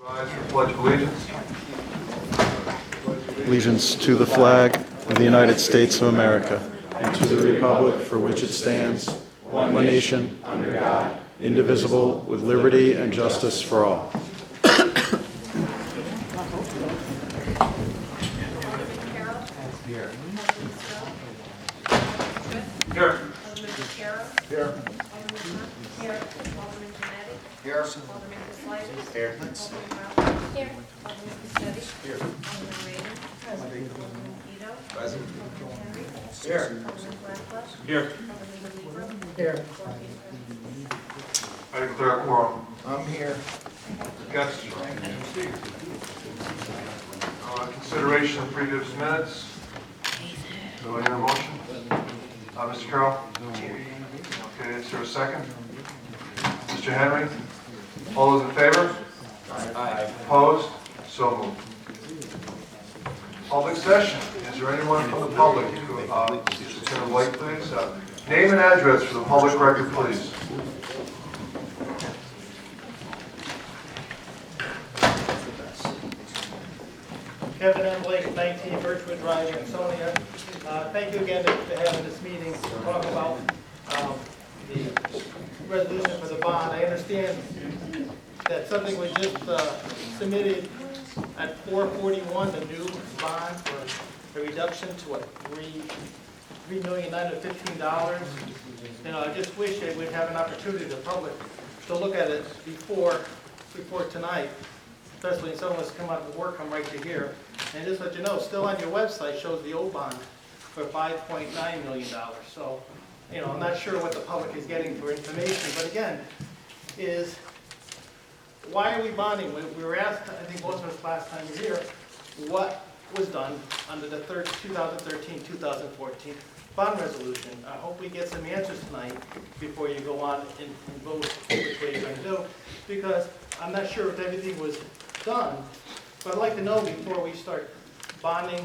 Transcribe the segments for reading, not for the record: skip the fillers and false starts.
Rise for Pledge of Allegiance. Allegiance to the flag of the United States of America and to the republic for which it stands, one nation, under God, indivisible, with liberty and justice for all. Here. Here. Here. Here. Alderman Caslaitis. Here. Alderman Ralph. Here. Alderman Cassetti. Here. Alderman Raymond. Present. Alderman Ito. Present. Alderman Henry. Here. Alderman Blackbush. Here. Alderman Weaver. Here. I declare a quorum. I'm here. Guests. Consideration of previous minutes. Do I hear a motion? Mr. Carroll? Okay, is there a second? Mr. Henry? All those in favor? Aye. Opposed? So moved. Public session. Is there anyone from the public who, turn the light, please? Name and address for the public record, please. Kevin M. Blake, 19 Birchwood Drive, Ansonia. Thank you again for having this meeting to talk about the resolution for the bond. I understand that something was just submitted at 441, the new bond for a reduction to what, $3,915,000. You know, I just wish they would have an opportunity, the public, to look at it before tonight. Especially when someone's come out of work, come right to here. And just let you know, still on your website shows the old bond for $5.9 million. So, you know, I'm not sure what the public is getting for information, but again, is why are we bonding? We were asked, I think most of us last time you were here, what was done under the 2013-2014 bond resolution. I hope we get some answers tonight before you go on and vote which way you're going to do, because I'm not sure if everything was done, but I'd like to know before we start bonding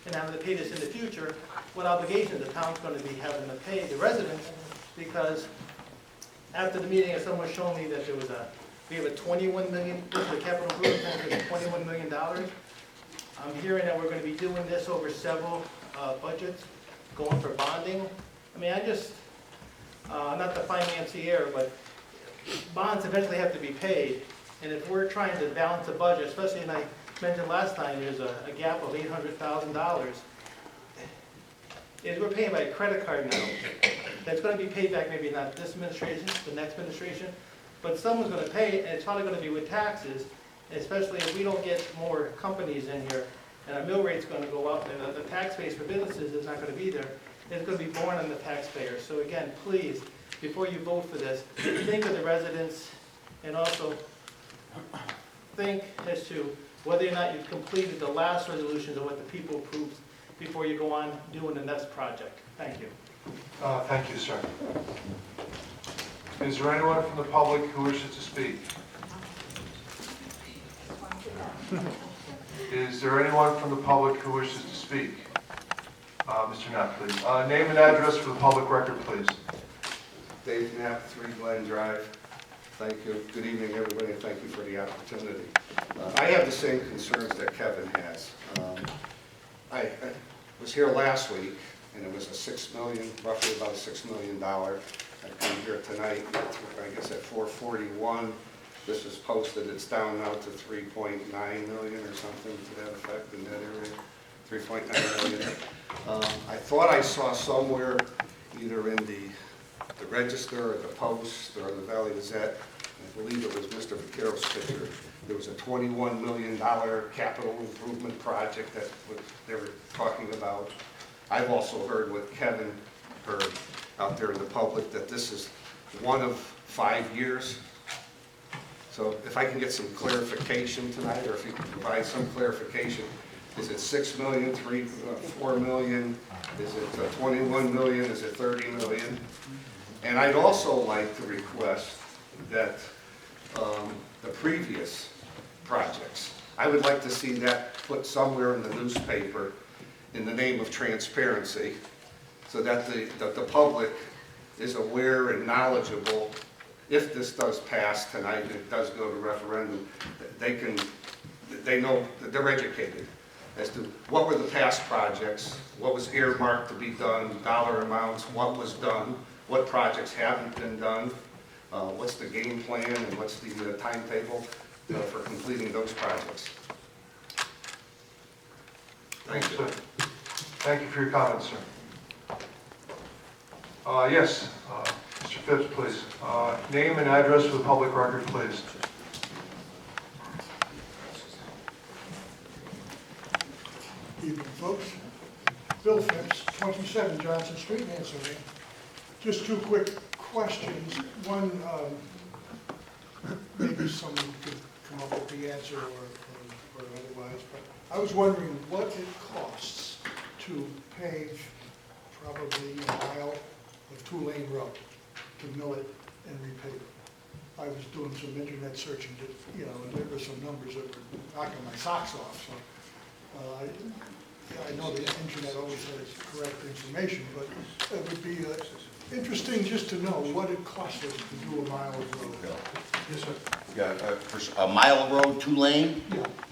and having to pay this in the future, what obligation the town's going to be having to pay the residents, because after the meeting, someone showed me that we have a $21 million, the capital improvement plan for $21 million. I'm hearing that we're going to be doing this over several budgets, going for bonding. I mean, I'm not the financier, but bonds eventually have to be paid. And if we're trying to balance the budget, especially, and I mentioned last time, there's a gap of $800,000. Is we're paying by a credit card now. That's going to be paid back, maybe not this administration, the next administration, but someone's going to pay it, and it's probably going to be with taxes, especially if we don't get more companies in here, and our mill rate's going to go up, and the tax base for businesses is not going to be there. It's going to be borne on the taxpayers. So again, please, before you vote for this, think of the residents, and also think as to whether or not you've completed the last resolutions of what the people approved before you go on doing the next project. Thank you. Thank you, sir. Is there anyone from the public who wishes to speak? Is there anyone from the public who wishes to speak? Mr. Knapp, please. Name and address for the public record, please. Dave Knapp, 3 Glen Drive. Thank you. Good evening, everybody, and thank you for the opportunity. I have the same concerns that Kevin has. I was here last week, and it was roughly about a $6 million. I come here tonight, I guess at 441. This is posted, it's down now to 3.9 million or something to that effect in that area. 3.9 million. I thought I saw somewhere, either in the Register or the Post or the Valley Gazette, I believe it was Mr. Vaquero's picture, there was a $21 million capital improvement project that they were talking about. I've also heard what Kevin heard out there in the public, that this is one of 5 years. So if I can get some clarification tonight, or if you can provide some clarification, is it 6 million, 4 million? Is it 21 million? Is it 30 million? And I'd also like to request that the previous projects, I would like to see that put somewhere in the newspaper in the name of transparency, so that the public is aware and knowledgeable if this does pass tonight, and it does go to referendum, they know, that they're educated as to what were the past projects, what was earmarked to be done, dollar amounts, what was done, what projects haven't been done, what's the game plan, and what's the timetable for completing those projects. Thank you. Sir. Thank you for your comments, sir. Yes, Mr. Phipps, please. Name and address for the public record, please. Evening, folks. Bill Phipps, 27 Johnson Street, Ansonia. Just two quick questions. One, maybe someone could come up with the answer or otherwise, but I was wondering what it costs to pave probably a mile of two-lane road, to mill it and repave it. I was doing some internet searching, and there were some numbers that were knocking my socks off, so I know the internet always has correct information, but it would be interesting just to know what it costs us to do a mile of road. Yes, sir. Yeah, for a mile of road, 2-lane,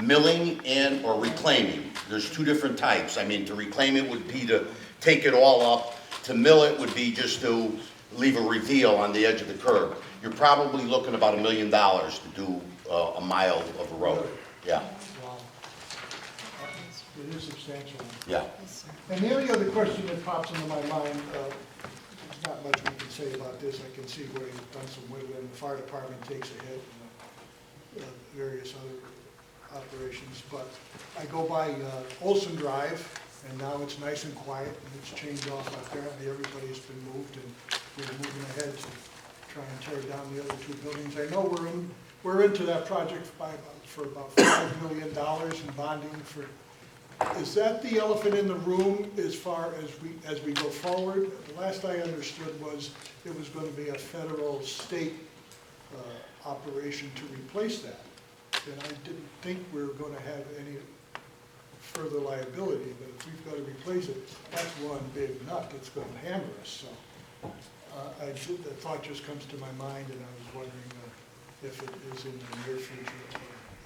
milling or reclaiming. There's two different types. I mean, to reclaim it would be to take it all up. To mill it would be just to leave a reveal on the edge of the curb. You're probably looking about $1 million to do a mile of a road. Yeah. Wow. It is substantial. Yeah. And the only other question that pops into my mind, there's not much we can say about this. I can see where you've done some with it, and the fire department takes a hit, and various other operations. But I go by Olson Drive, and now it's nice and quiet, and it's chained off. Apparently everybody's been moved, and we're moving ahead to try and tear down the other two buildings. I know we're into that project for about $5 million in bonding for. Is that the elephant in the room as far as we go forward? The last I understood was it was going to be a federal state operation to replace that. And I didn't think we were going to have any further liability, but if we've got to replace it, that's one big nut that's going to hammer us. So the thought just comes to my mind, and I was wondering if it is in the near future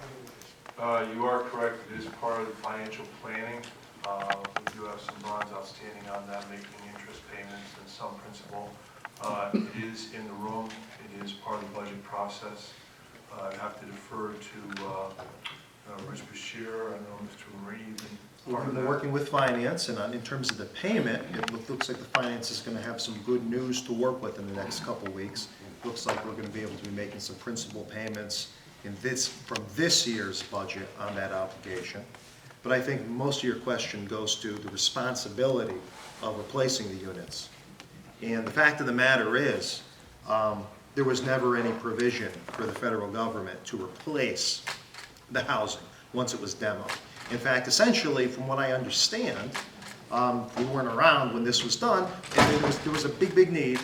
or otherwise. You are correct. It is part of the financial planning. We do have some bonds outstanding on that, making interest payments and some principal. It is in the room. It is part of the budget process. I'd have to defer to Rich Bashir. I know Mr. Marie. We've been working with finance, and in terms of the payment, it looks like the finance is going to have some good news to work with in the next couple of weeks. Looks like we're going to be able to be making some principal payments from this year's budget on that obligation. But I think most of your question goes to the responsibility of replacing the units. And the fact of the matter is, there was never any provision for the federal government to replace the housing once it was demoed. In fact, essentially, from what I understand, we weren't around when this was done, and there was a big need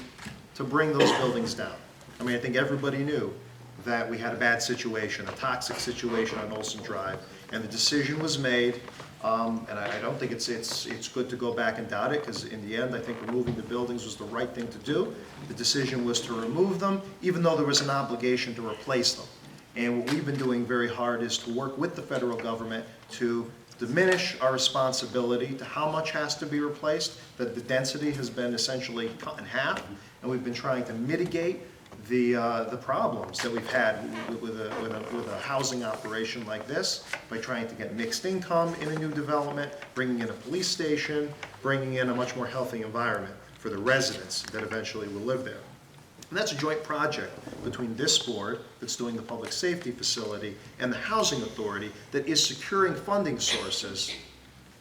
to bring those buildings down. I mean, I think everybody knew that we had a bad situation, a toxic situation on Olson Drive, and the decision was made, and I don't think it's good to go back and doubt it, because in the end, I think removing the buildings was the right thing to do. The decision was to remove them, even though there was an obligation to replace them. And what we've been doing very hard is to work with the federal government to diminish our responsibility to how much has to be replaced, that the density has been essentially cut in half, and we've been trying to mitigate the problems that we've had with a housing operation like this by trying to get mixed income in a new development, bringing in a police station, bringing in a much more healthy environment for the residents that eventually will live there. And that's a joint project between this board that's doing the public safety facility and the housing authority that is securing funding sources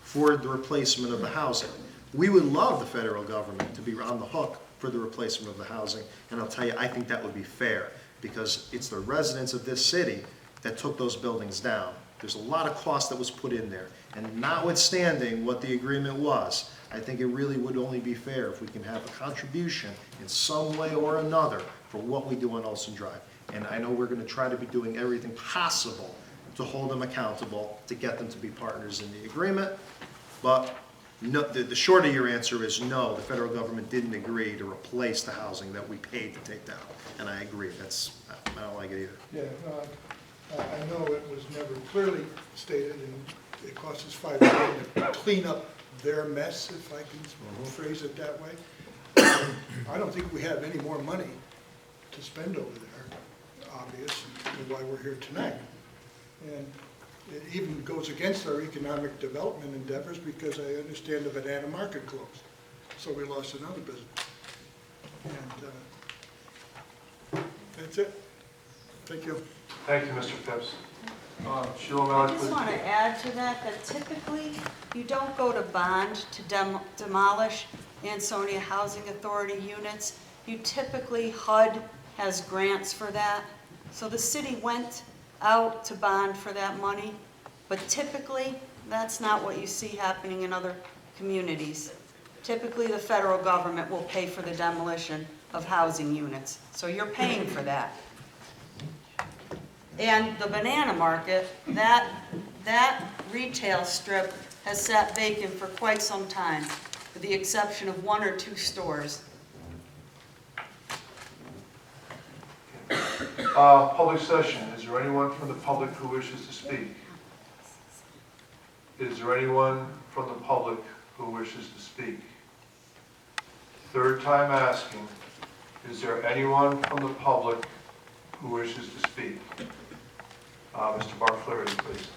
for the replacement of the housing. We would love the federal government to be on the hook for the replacement of the housing, and I'll tell you, I think that would be fair, because it's the residents of this city that took those buildings down. There's a lot of cost that was put in there, and notwithstanding what the agreement was, I think it really would only be fair if we can have a contribution in some way or another for what we do on Olson Drive. And I know we're going to try to be doing everything possible to hold them accountable, to get them to be partners in the agreement, but no, the short of your answer is no, the federal government didn't agree to replace the housing that we paid to take down. And I agree, I don't like it either. Yeah, I know it was never clearly stated, and it costs us $5 million to clean up their mess, if I can phrase it that way. I don't think we have any more money to spend over there, obvious, and why we're here tonight. And it even goes against our economic development endeavors, because I understand the banana market closed, so we lost another business. And that's it. Thank you. Thank you, Mr. Phipps. Sheila O'Malley, I just please. want to add to that, that typically you don't go to bond to demolish Ansonia Housing Authority units. You typically, HUD has grants for that. So the city went out to bond for that money, but typically that's not what you see happening in other communities. Typically the federal government will pay for the demolition of housing units. So you're paying for that. And the banana market, that retail strip has sat vacant for quite some time, with the exception of 1 or 2 stores. Public session. Is there anyone from the public who wishes to speak? Is there anyone from the public who wishes to speak? Third time asking. Is there anyone from the public who wishes to speak? Mr. Barfleury, please.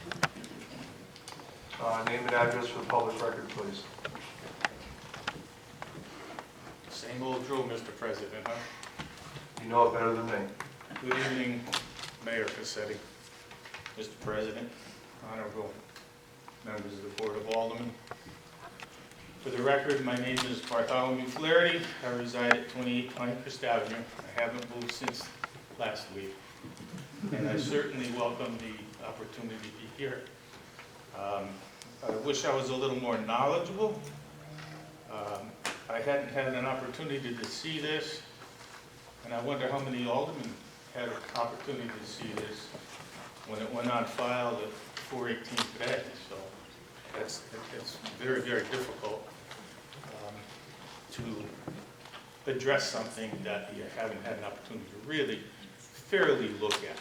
Name and address for the public record, please. Same old drill, Mr. President, huh? You know it better than me. Good evening, Mayor Cassetti, Mr. President, honorable members of the Board of Aldermen. For the record, my name is Bartholomew Flaherty. I reside at 28 Pinecrest Avenue. I haven't moved since last week, and I certainly welcome the opportunity to be here. I wish I was a little more knowledgeable. I hadn't had an opportunity to see this, and I wonder how many aldermen had an opportunity to see this when it went on file at 4/18 today. So it's very, very difficult to address something that you haven't had an opportunity to really fairly look at.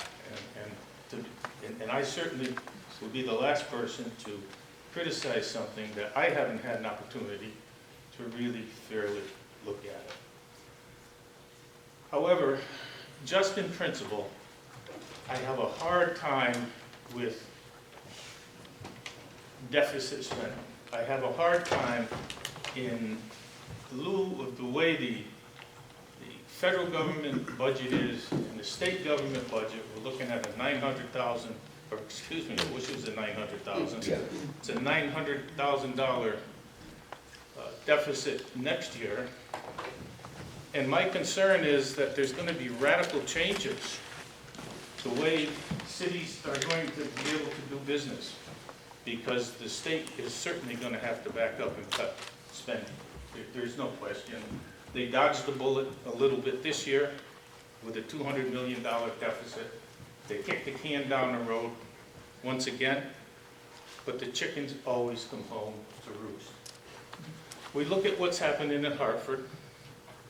And I certainly will be the last person to criticize something that I haven't had an opportunity to really fairly look at it. However, just in principle, I have a hard time with deficit spending. I have a hard time in lieu of the way the federal government budget is and the state government budget. We're looking at a 900,000, or excuse me, I wish it was a 900,000. It's a $900,000 deficit next year. And my concern is that there's going to be radical changes to the way cities are going to be able to do business, because the state is certainly going to have to back up and cut spending. There's no question. They dodged the bullet a little bit this year with a $200 million deficit. They kicked the can down the road once again, but the chickens always come home to roost. We look at what's happening in Hartford.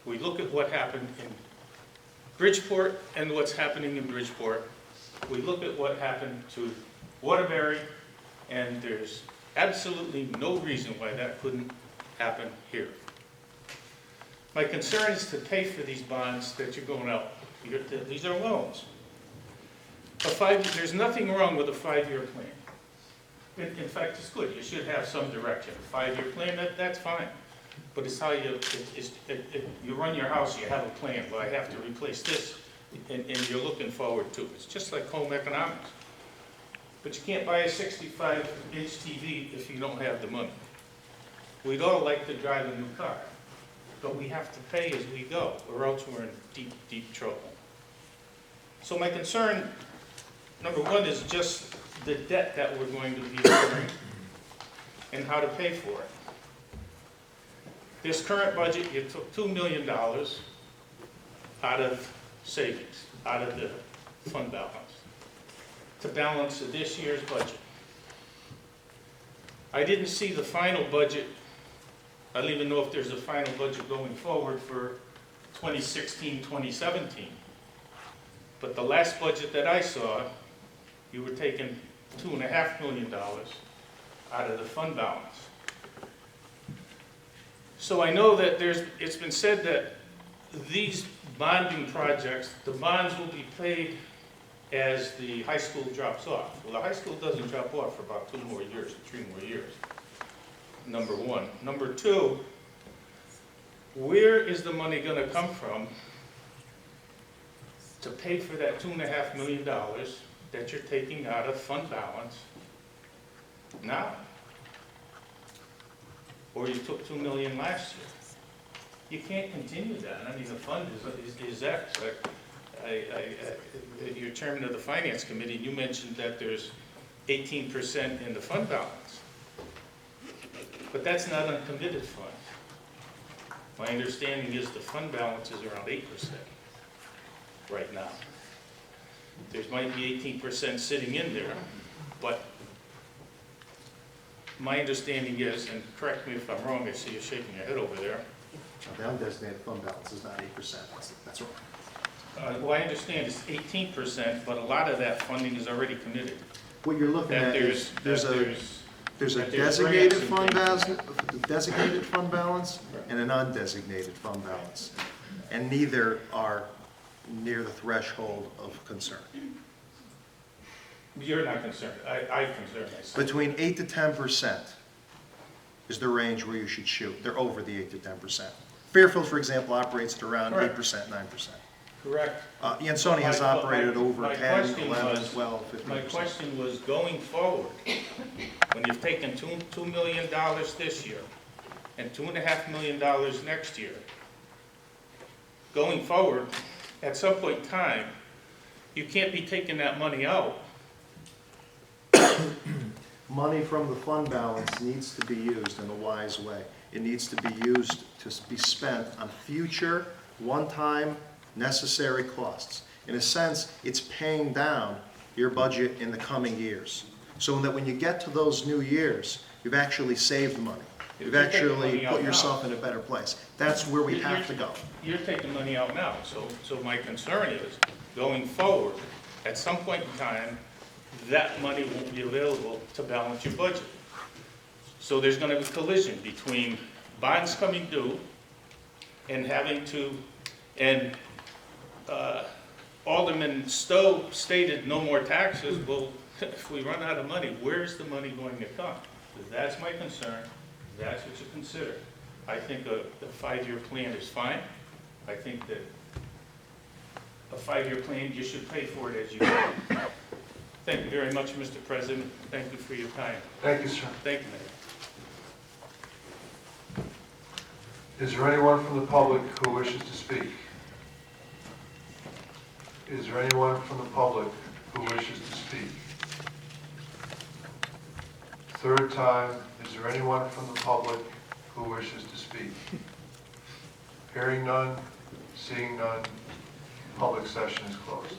We look at what happened in Bridgeport and what's happening in Bridgeport. We look at what happened to Waterbury, and there's absolutely no reason why that couldn't happen here. My concern is to pay for these bonds that you're going out. These are loans. There's nothing wrong with a 5-year plan. In fact, it's good. You should have some direction. A 5-year plan, that's fine. But it's how you run your house. You have a plan. Well, I have to replace this, and you're looking forward to it. It's just like home economics. But you can't buy a 65-inch TV if you don't have the money. We'd all like to drive a new car, but we have to pay as we go, or else we're in deep, deep trouble. So my concern, number one, is just the debt that we're going to be incurring and how to pay for it. This current budget, you took $2 million out of savings, out of the fund balance, to balance this year's budget. I didn't see the final budget I don't even know if there's a final budget going forward for 2016, 2017. But the last budget that I saw, you were taking $2.5 million out of the fund balance. So I know that it's been said that these bonding projects, the bonds will be paid as the high school drops off. Well, the high school doesn't drop off for about 2 more years, 3 more years, number one. Number two, where is the money gonna come from to pay for that $2.5 million that you're taking out of fund balance now? Or you took $2 million last year? You can't continue that. I mean, the fund is X. You're chairman of the finance committee, you mentioned that there's 18% in the fund balance. But that's not uncommitted funds. My understanding is the fund balance is around 8% right now. There might be 18% sitting in there, but my understanding is, and correct me if I'm wrong, I see you shaking your head over there. The undesignated fund balance is not 8%, that's right. Well, I understand it's 18%, but a lot of that funding is already committed. What you're looking That at is, there's a that there's designated grants and fund things. balance, a designated fund balance, and an undesignated fund balance. And neither are near the threshold of concern. You're not concerned. I concern myself. Between 8 to 10% is the range where you should shoot. They're over the 8 to 10%. Fairfield, for example, operates at around 8%, 9%. Correct. Ansonia has My- operated over my 10, question 11, was- 12, 15%. My question was, going forward, when you've taken $2 million this year and $2.5 million next year, going forward, at some point in time, you can't be taking that money out. Money from the fund balance needs to be used in a wise way. It needs to be used to be spent on future, one-time, necessary costs. In a sense, it's paying down your budget in the coming years. So that when you get to those new years, you've actually saved money. You've You're taking actually money out put yourself now. in a better place. That's where we have to go. You're taking money out now, so my concern is, going forward, at some point in time, that money won't be available to balance your budget. So there's gonna be collision between bonds coming due and having to, and Alderman Stowe stated no more taxes. Well, if we run out of money, where's the money going to come? That's my concern. That's what you consider. I think the 5-year plan is fine. I think that a 5-year plan, you should pay for it as you go. Thank you very much, Mr. President. Thank you for your time. Thank you, sir. Thank you, Mayor. Is there anyone from the public who wishes to speak? Is there anyone from the public who wishes to speak? Third time, is there anyone from the public who wishes to speak? Hearing none, seeing none, public session is closed.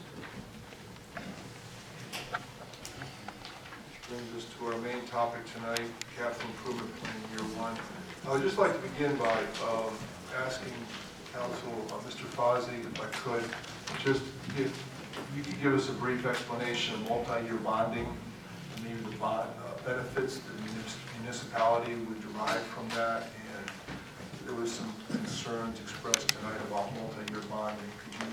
Brings us to our main topic tonight, capital improvement plan year 1. I would just like to begin by asking Council, Mr. Fozzie, if I could, just if you could give us a brief explanation of multi-year bonding, and maybe the bond benefits that the municipality would derive from that, and there was some concerns expressed tonight about multi-year bonding. Could you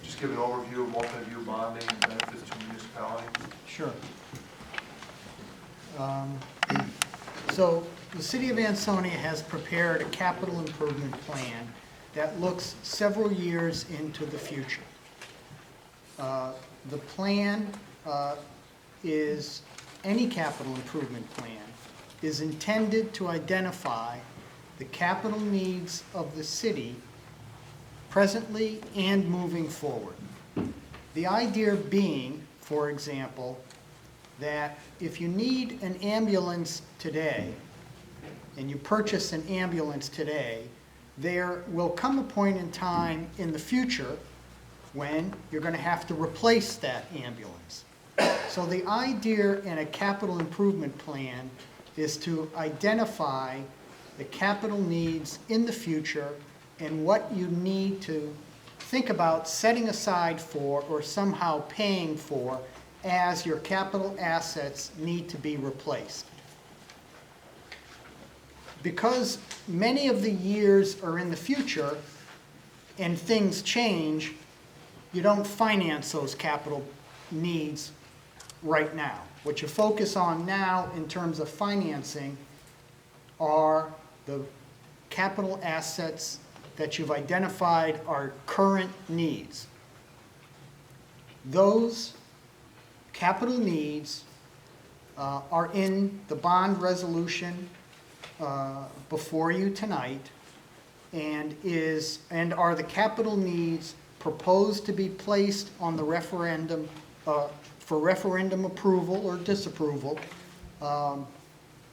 just give an overview of multi-year bonding and benefits to municipality? Sure. So the city of Ansonia has prepared a capital improvement plan that looks several years into the future. The plan is, any capital improvement plan is intended to identify the capital needs of the city presently and moving forward. The idea being, for example, that if you need an ambulance today, and you purchase an ambulance today, there will come a point in time in the future when you're going to have to replace that ambulance. So the idea in a capital improvement plan is to identify the capital needs in the future and what you need to think about setting aside for or somehow paying for as your capital assets need to be replaced. Because many of the years are in the future and things change, you don't finance those capital needs right now. What you focus on now in terms of financing are the capital assets that you've identified are current needs. Those capital needs are in the bond resolution before you tonight, and are the capital needs proposed to be placed on the referendum for referendum approval or disapproval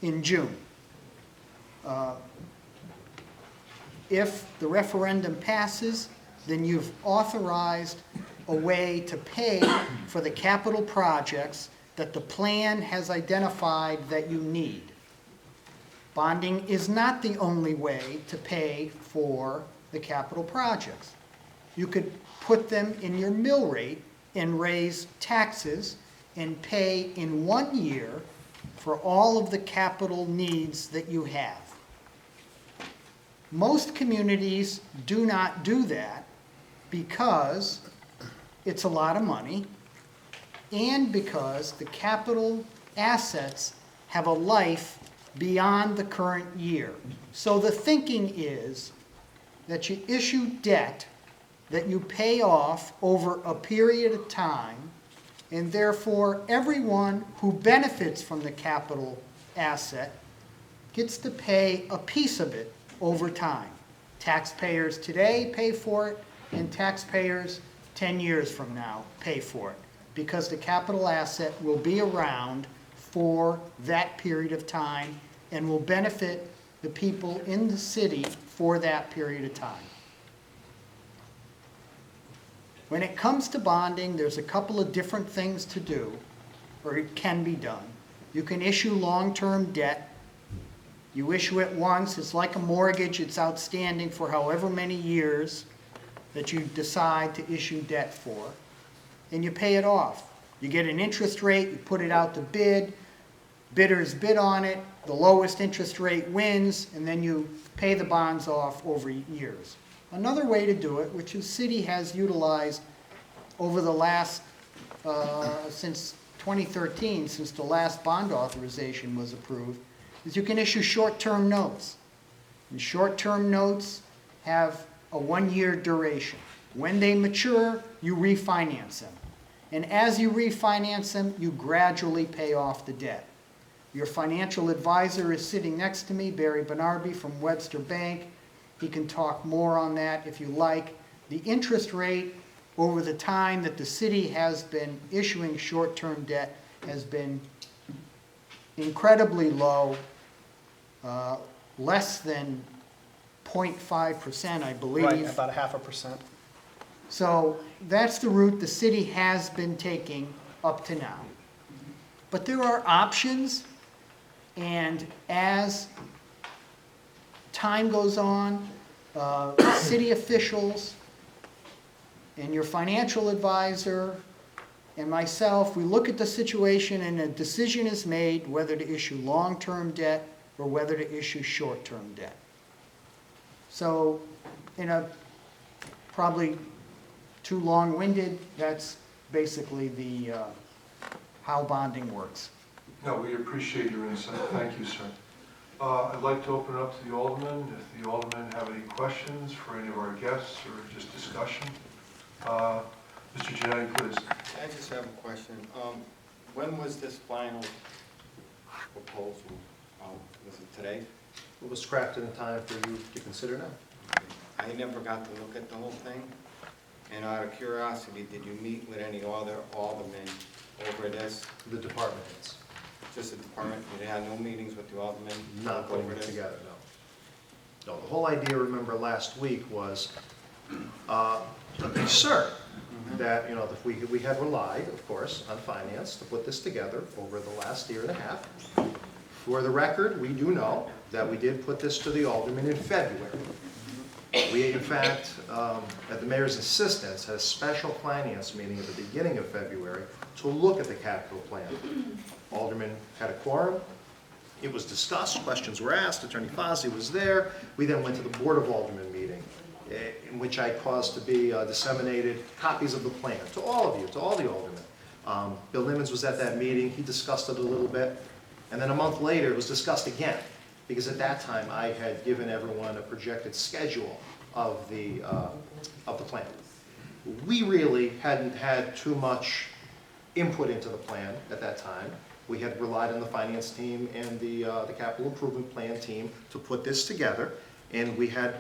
in June. If the referendum passes, then you've authorized a way to pay for the capital projects that the plan has identified that you need. Bonding is not the only way to pay for the capital projects. You could put them in your mill rate and raise taxes and pay in 1 year for all of the capital needs that you have. Most communities do not do that because it's a lot of money and because the capital assets have a life beyond the current year. So the thinking is that you issue debt that you pay off over a period of time, and therefore everyone who benefits from the capital asset gets to pay a piece of it over time. Taxpayers today pay for it, and taxpayers 10 years from now pay for it, because the capital asset will be around for that period of time and will benefit the people in the city for that period of time. When it comes to bonding, there's a couple of different things to do, or it can be done. You can issue long-term debt. You issue it once, it's like a mortgage, it's outstanding for however many years that you decide to issue debt for, and you pay it off. You get an interest rate, you put it out to bid, bidders bid on it, the lowest interest rate wins, and then you pay the bonds off over years. Another way to do it, which the city has utilized over the last, since 2013, since the last bond authorization was approved, is you can issue short-term notes. And short-term notes have a 1-year duration. When they mature, you refinance them. And as you refinance them, you gradually pay off the debt. Your financial advisor is sitting next to me, Barry Benarby from Webster Bank. He can talk more on that if you like. The interest rate over the time that the city has been issuing short-term debt has been incredibly low, less than 0.5%, I believe. Right, about 0.5%. So that's the route the city has been taking up to now. But there are options, and as time goes on, city officials and your financial advisor and myself, we look at the situation and a decision is made whether to issue long-term debt or whether to issue short-term debt. So in a probably too long-winded, that's basically the how bonding works. No, we appreciate your insight. Thank you, sir. I'd like to open it up to the Aldermen. If the Aldermen have any questions for any of our guests or just discussion. Mr. Gianni, please. I just have a question. When was this final proposal? Was it today? It was crafted in time for you to consider now. I never got to look at the whole thing. And out of curiosity, did you meet with any other aldermen over this? The department heads. Just the department? You had no meetings with the aldermen? Not putting it together, no. No, the whole idea, remember, last week was a concern that, you know, if we had relied, of course, on finance to put this together over the last year and a half For the record, we do know that we did put this to the aldermen in February. We, in fact, at the mayor's insistence, had a special finance meeting at the beginning of February to look at the capital plan. Aldermen had a quorum. It was discussed, questions were asked, Attorney Fozzie was there. We then went to the Board of Aldermen meeting, in which I caused to be disseminated copies of the plan to all of you, to all the aldermen. Bill Nimmons was at that meeting, he discussed it a little bit, and then a month later it was discussed again, because at that time I had given everyone a projected schedule of the plan. We really hadn't had too much input into the plan at that time. We had relied on the finance team and the capital improvement plan team to put this together, and we had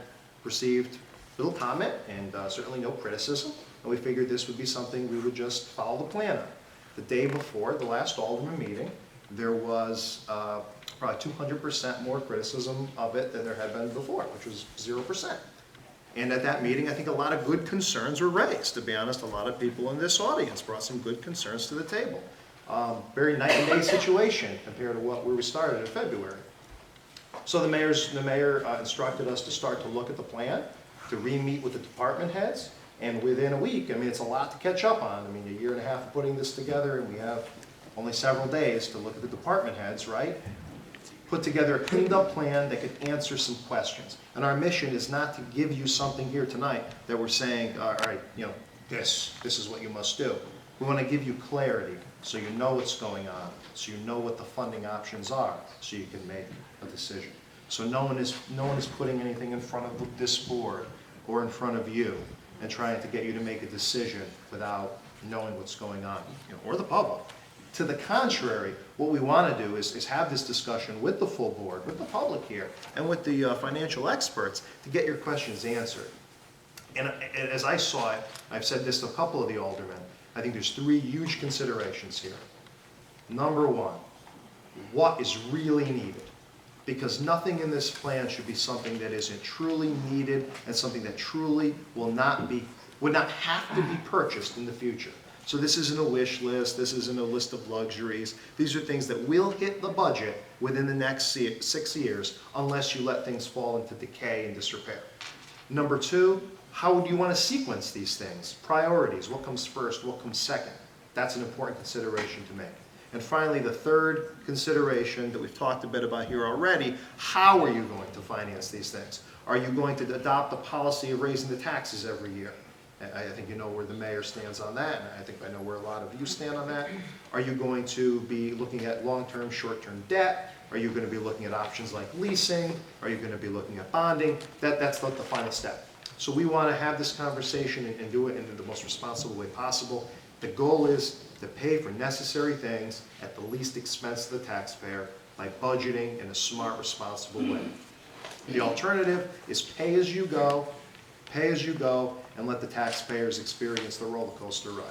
received little comment and certainly no criticism, and we figured this would be something we would just follow the plan on. The day before the last alderman meeting, there was probably 200% more criticism of it than there had been before, which was 0%. And at that meeting, I think a lot of good concerns were raised. To be honest, a lot of people in this audience brought some good concerns to the table. Very night and day situation compared to what we started in February. So the mayor instructed us to start to look at the plan, to re-meet with the department heads, and within a week, I mean, it's a lot to catch up on. I mean, a year and a half of putting this together, and we have only several days to look at the department heads, right? Put together a cleaned up plan that could answer some questions. And our mission is not to give you something here tonight that we're saying, all right, you know, this is what you must do. We want to give you clarity so you know what's going on, so you know what the funding options are, so you can make a decision. So no one is putting anything in front of this board or in front of you and trying to get you to make a decision without knowing what's going on, you know, or the public. To the contrary, what we want to do is have this discussion with the full board, with the public here, and with the financial experts to get your questions answered. And as I saw it, I've said this to a couple of the aldermen, I think there's three huge considerations here. Number one, what is really needed? Because nothing in this plan should be something that isn't truly needed and something that truly would not have to be purchased in the future. So this isn't a wish list, this isn't a list of luxuries. These are things that will hit the budget within the next 6 years unless you let things fall into decay and disrepair. Number two, how would you want to sequence these things? Priorities, what comes first, what comes second? That's an important consideration to make. And finally, the third consideration that we've talked a bit about here already, how are you going to finance these things? Are you going to adopt the policy of raising the taxes every year? I think you know where the mayor stands on that, and I think I know where a lot of you stand on that. Are you going to be looking at long-term, short-term debt? Are you going to be looking at options like leasing? Are you going to be looking at bonding? That's not the final step. So we want to have this conversation and do it in the most responsible way possible. The goal is to pay for necessary things at the least expense to the taxpayer by budgeting in a smart, responsible way. The alternative is pay as you go, and let the taxpayers experience the roller coaster ride.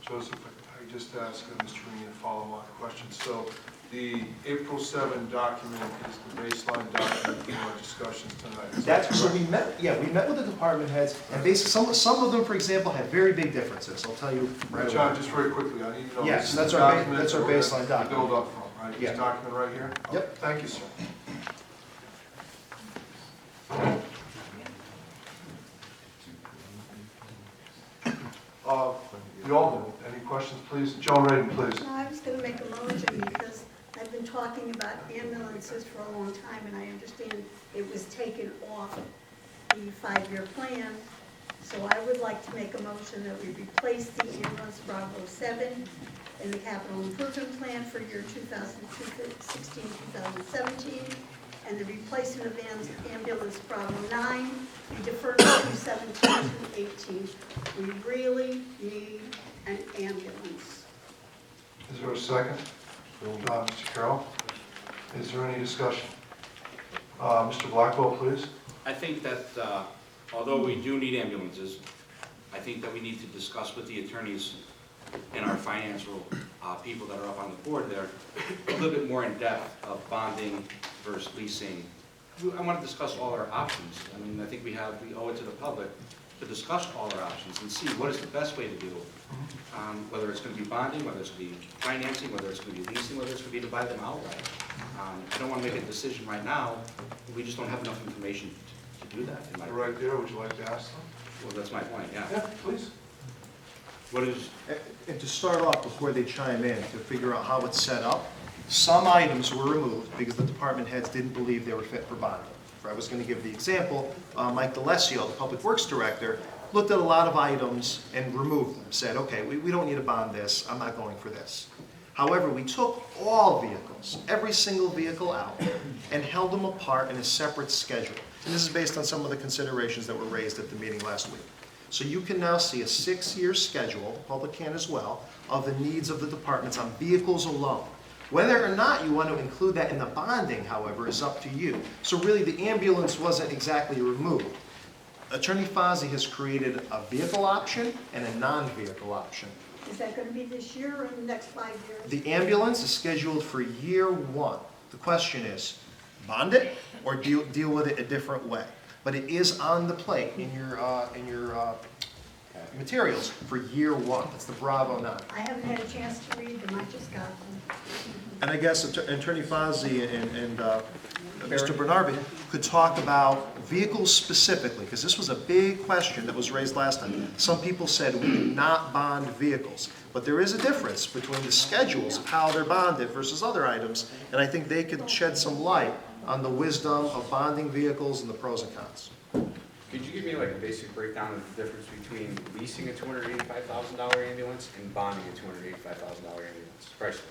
Joseph, I could just ask Mr. Green a follow-on question. So the April 7 document is the baseline document for our discussions tonight. So we met with the department heads, and basically some of them, for example, had very big differences. I'll tell you right away. John, just very quickly, I need to know. Yes, this is that's the our document that's our that we're baseline gonna document. Build up from, right? Yeah. This document right here? Yep. Okay, thank you, sir. The Alderman, any questions, please? Joan Radin, please. No, I was going to make a motion because I've been talking about ambulances for a long time, and I understand it was taken off the 5-year plan. So I would like to make a motion that we replace the ambulance Bravo 7 in the capital improvement plan for year 2016, 2017, and the replacement of ambulance Bravo 9 be deferred to 2017 to 18. We really need an ambulance. Is there a second? Mr. Carroll? Is there any discussion? Mr. Blackwell, please. I think that although we do need ambulances, I think that we need to discuss with the attorneys and our financial people that are up on the board there a little bit more in depth of bonding versus leasing. I want to discuss all our options. I mean, I think we owe it to the public to discuss all our options and see what is the best way to do, whether it's going to be bonding, whether it's going to be financing, whether it's going to be leasing, whether it's going to be to buy them outright. I don't want to make a decision right now. We just don't have enough information to do that. In my Right there, would you like to ask them? Well, that's my point, yeah. Yeah, please. What is, And to start off, before they chime in, to figure out how it's set up, some items were removed because the department heads didn't believe they were fit for bonding. I was going to give the example, Mike DeLessio, the Public Works Director, looked at a lot of items and removed them, said, okay, we don't need to bond this, I'm not going for this. However, we took all vehicles, every single vehicle out, and held them apart in a separate schedule. And this is based on some of the considerations that were raised at the meeting last week. So you can now see a 6-year schedule, the public can as well, of the needs of the departments on vehicles alone. Whether or not you want to include that in the bonding, however, is up to you. So really, the ambulance wasn't exactly removed. Attorney Fozzie has created a vehicle option and a non-vehicle option. Is that gonna be this year or in the next 5 years? The ambulance is scheduled for year 1. The question is, bond it or deal with it a different way? But it is on the plate in your materials for year 1. It's the Bravo 9. I haven't had a chance to read them, I just got them. And I guess Attorney Fozzie and Mr. Bernardi could talk about vehicles specifically, because this was a big question that was raised last time. Some people said we do not bond vehicles, but there is a difference between the schedules of how they're bonded versus other items, and I think they could shed some light on the wisdom of bonding vehicles and the pros and cons. Could you give me like a basic breakdown of the difference between leasing a $285,000 ambulance and bonding a $285,000 ambulance, price difference?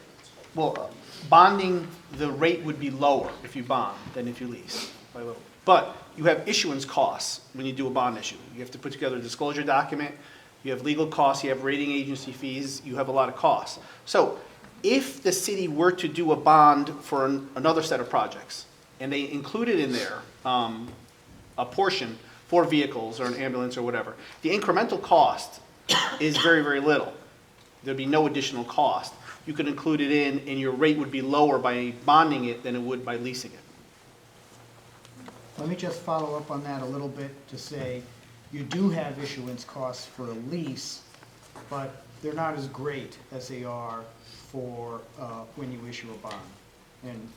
Well, bonding, the rate would be lower if you bond than if you lease, by a little. But you have issuance costs when you do a bond issue. You have to put together a disclosure document, you have legal costs, you have rating agency fees, you have a lot of costs. So if the city were to do a bond for another set of projects, and they included in there a portion for vehicles or an ambulance or whatever, the incremental cost is very, very little. There'd be no additional cost. You could include it in, and your rate would be lower by bonding it than it would by leasing it. Let me just follow up on that a little bit to say, you do have issuance costs for a lease, but they're not as great as they are for when you issue a bond. And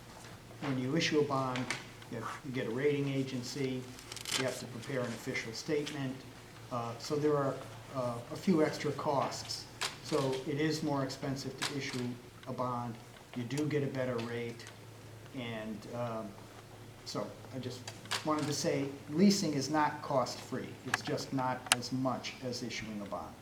when you issue a bond, you get a rating agency, you have to prepare an official statement, so there are a few extra costs. So it is more expensive to issue a bond, you do get a better rate, and so I just wanted to say, leasing is not cost-free, it's just not as much as issuing a bond.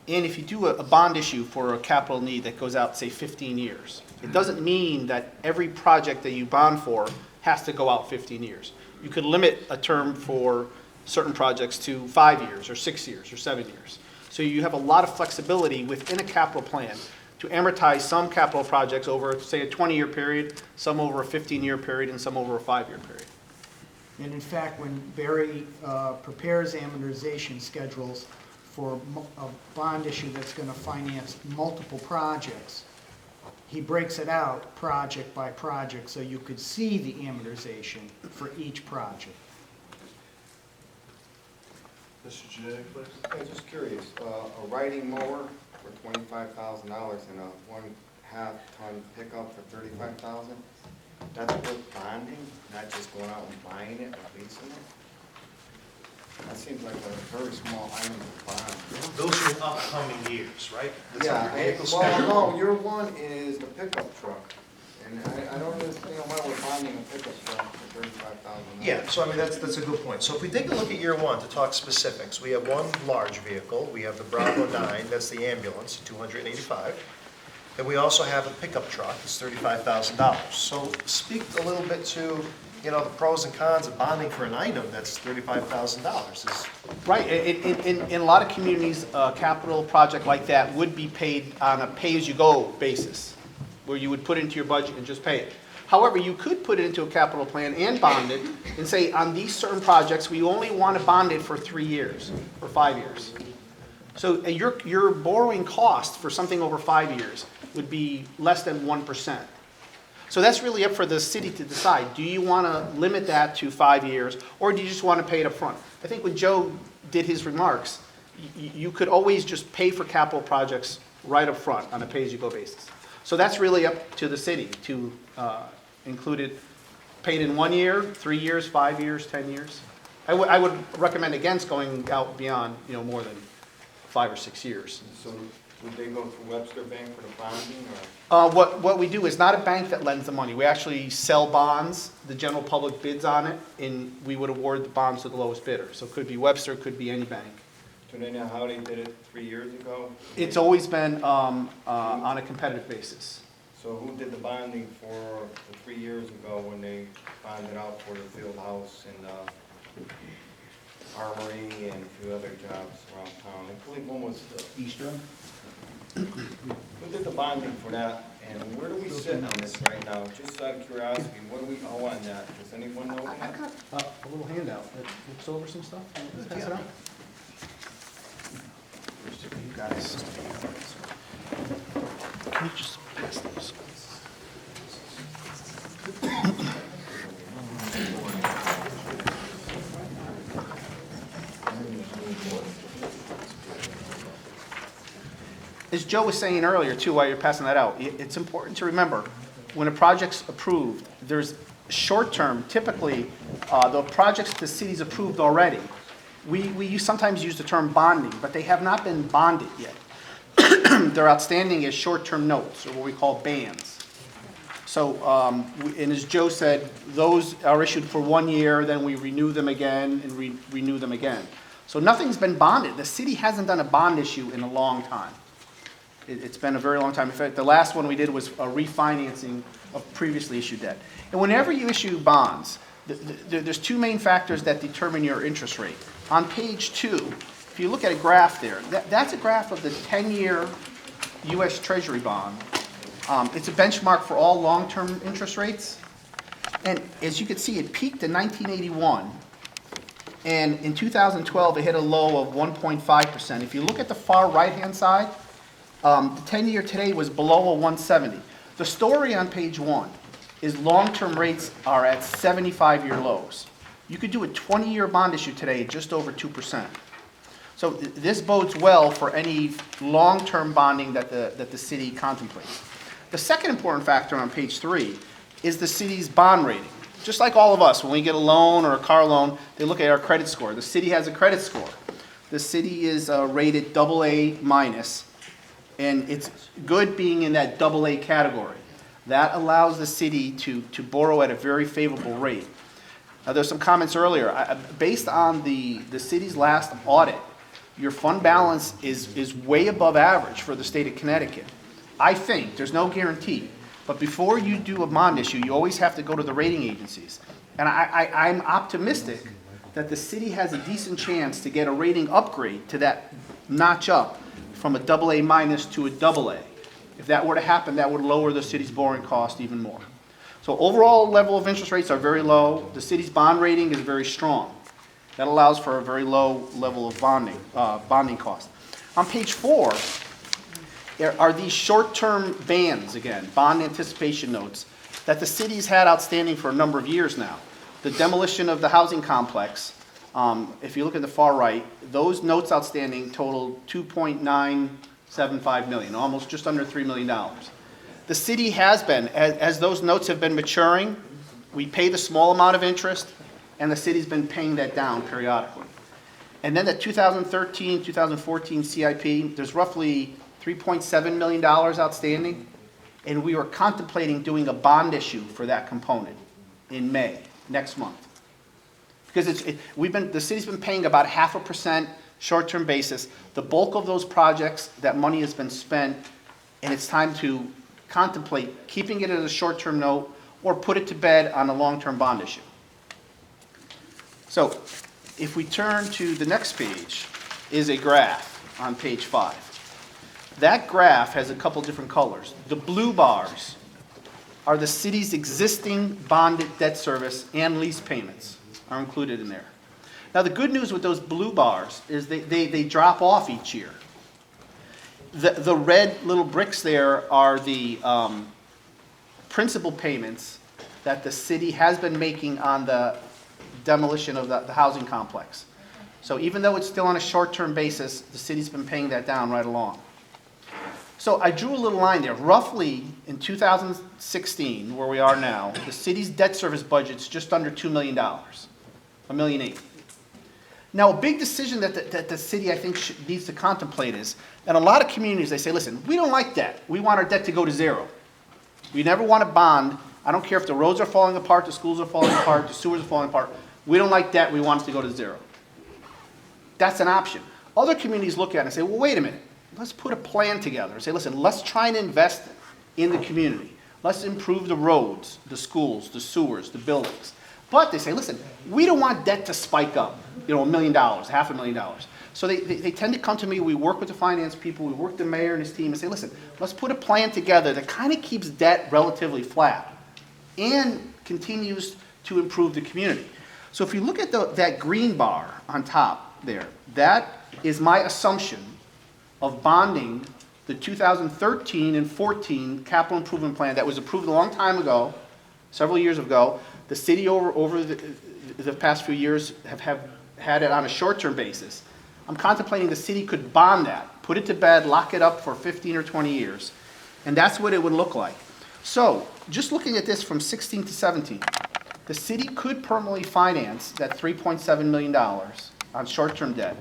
And if you do a bond issue for a capital need that goes out, say, 15 years, it doesn't mean that every project that you bond for has to go out 15 years. You could limit a term for certain projects to 5 years, or 6 years, or 7 years. So you have a lot of flexibility within a capital plan to amortize some capital projects over, say, a 20-year period, some over a 15-year period, and some over a 5-year period. And in fact, when Barry prepares amortization schedules for a bond issue that's going to finance multiple projects, he breaks it out project by project so you could see the amortization for each project. Mr. Janay, please. I'm just curious, a riding mower for $25,000 and a 1/2 ton pickup for $35,000, that's worth bonding, not just going out and buying it or leasing it? That seems like a very small item to bond. Those are in upcoming years, right? That's Yeah, on your vehicle well, schedule. no, year 1 is the pickup truck, and I don't understand why we're bonding a pickup truck for $35,000. Yeah, so I mean, that's a good point. So if we take a look at year 1 to talk specifics, we have one large vehicle, we have the Bravo 9, that's the ambulance, $285. And we also have a pickup truck, it's $35,000. So speak a little bit to, you know, the pros and cons of bonding for an item that's $35,000. Right, in a lot of communities, a capital project like that would be paid on a pay-as-you-go basis, where you would put into your budget and just pay it. However, you could put it into a capital plan and bond it, and say, on these certain projects, we only want to bond it for 3 years, or 5 years. So your borrowing cost for something over 5 years would be less than 1%. So that's really up for the city to decide. Do you want to limit that to 5 years, or do you just want to pay it up front? I think when Joe did his remarks, you could always just pay for capital projects right up front on a pay-as-you-go basis. So that's really up to the city to include it, paid in 1 year, 3 years, 5 years, 10 years. I would recommend against going out beyond, more than 5 or 6 years. So would they go through Webster Bank for the bonding, or? What we do is not a bank that lends the money. We actually sell bonds. The general public bids on it, and we would award the bonds to the lowest bidder. So it could be Webster, it could be any bank. Do they know how they did it 3 years ago? It's always been on a competitive basis. So who did the bonding for the 3 years ago when they bonded out for the field house and armory and a few other jobs around town? I believe one was Eastern? Who did the bonding for that, and where do we sit on this right now? Just out of curiosity, what do we owe on that? Does anyone know? I got a little handout that looks over some stuff. Pass it out. You guys. Can you just pass those? As Joe was saying earlier, too, while you're passing that out, it's important to remember, when a project's approved, there's short-term, typically, the projects the city's approved already, we sometimes use the term bonding, but they have not been bonded yet. They're outstanding as short-term notes, or what we call bands. So, and as Joe said, those are issued for 1 year, then we renew them again and renew them again. So nothing's been bonded. The city hasn't done a bond issue in a long time. It's been a very long time. In fact, the last one we did was a refinancing of previously issued debt. And whenever you issue bonds, there's two main factors that determine your interest rate. On page 2, if you look at a graph there, that's a graph of the 10-year U.S. Treasury bond. It's a benchmark for all long-term interest rates. And as you can see, it peaked in 1981. And in 2012, it hit a low of 1.5%. If you look at the far right-hand side, the 10-year today was below a 170. The story on page 1 is long-term rates are at 75-year lows. You could do a 20-year bond issue today at just over 2%. So this bodes well for any long-term bonding that the city contemplates. The second important factor on page 3 is the city's bond rating. Just like all of us, when we get a loan or a car loan, they look at our credit score. The city has a credit score. The city is rated AA-, and it's good being in that AA category. That allows the city to borrow at a very favorable rate. Now, there's some comments earlier. Based on the city's last audit, your fund balance is way above average for the state of Connecticut. I think, there's no guarantee, but before you do a bond issue, you always have to go to the rating agencies. And I'm optimistic that the city has a decent chance to get a rating upgrade to that notch up from a AA- to a AA. If that were to happen, that would lower the city's borrowing cost even more. So overall level of interest rates are very low. The city's bond rating is very strong. That allows for a very low level of bonding cost. On page 4, there are these short-term bands, again, bond anticipation notes, that the city's had outstanding for a number of years now. The demolition of the housing complex, if you look at the far right, those notes outstanding total $2.975 million, almost just under $3 million. The city has been, as those notes have been maturing, we pay the small amount of interest, and the city's been paying that down periodically. And then the 2013, 2014 CIP, there's roughly $3.7 million outstanding, and we were contemplating doing a bond issue for that component in May, next month. Because the city's been paying about 0.5% short-term basis. The bulk of those projects, that money has been spent, and it's time to contemplate keeping it as a short-term note or put it to bed on a long-term bond issue. So if we turn to the next page, is a graph on page 5. That graph has a couple different colors. The blue bars are the city's existing bonded debt service and lease payments are included in there. Now the good news with those blue bars is they drop off each year. The red little bricks there are the principal payments that the city has been making on the demolition of the housing complex. So even though it's still on a short-term basis, the city's been paying that down right along. So I drew a little line there. Roughly in 2016, where we are now, the city's debt service budget's just under $2 million, $1.8 million. Now, a big decision that the city, I think, needs to contemplate is, in a lot of communities, they say, listen, we don't like debt. We want our debt to go to zero. We never want to bond. I don't care if the roads are falling apart, the schools are falling apart, the sewers are falling apart. We don't like debt. We want it to go to zero. That's an option. Other communities look at it and say, well, wait a minute. Let's put a plan together and say, listen, let's try and invest in the community. Let's improve the roads, the schools, the sewers, the buildings. But they say, listen, we don't want debt to spike up, $1 million, $500,000. So they tend to come to me, we work with the finance people, we work with the mayor and his team and say, listen, let's put a plan together that kind of keeps debt relatively flat and continues to improve the community. So if you look at that green bar on top there, that is my assumption of bonding the 2013 and 14 capital improvement plan that was approved a long time ago, several years ago. The city over the past few years have had it on a short-term basis. I'm contemplating the city could bond that, put it to bed, lock it up for 15 or 20 years, and that's what it would look like. So, just looking at this from 16 to 17, the city could permanently finance that $3.7 million on short-term debt,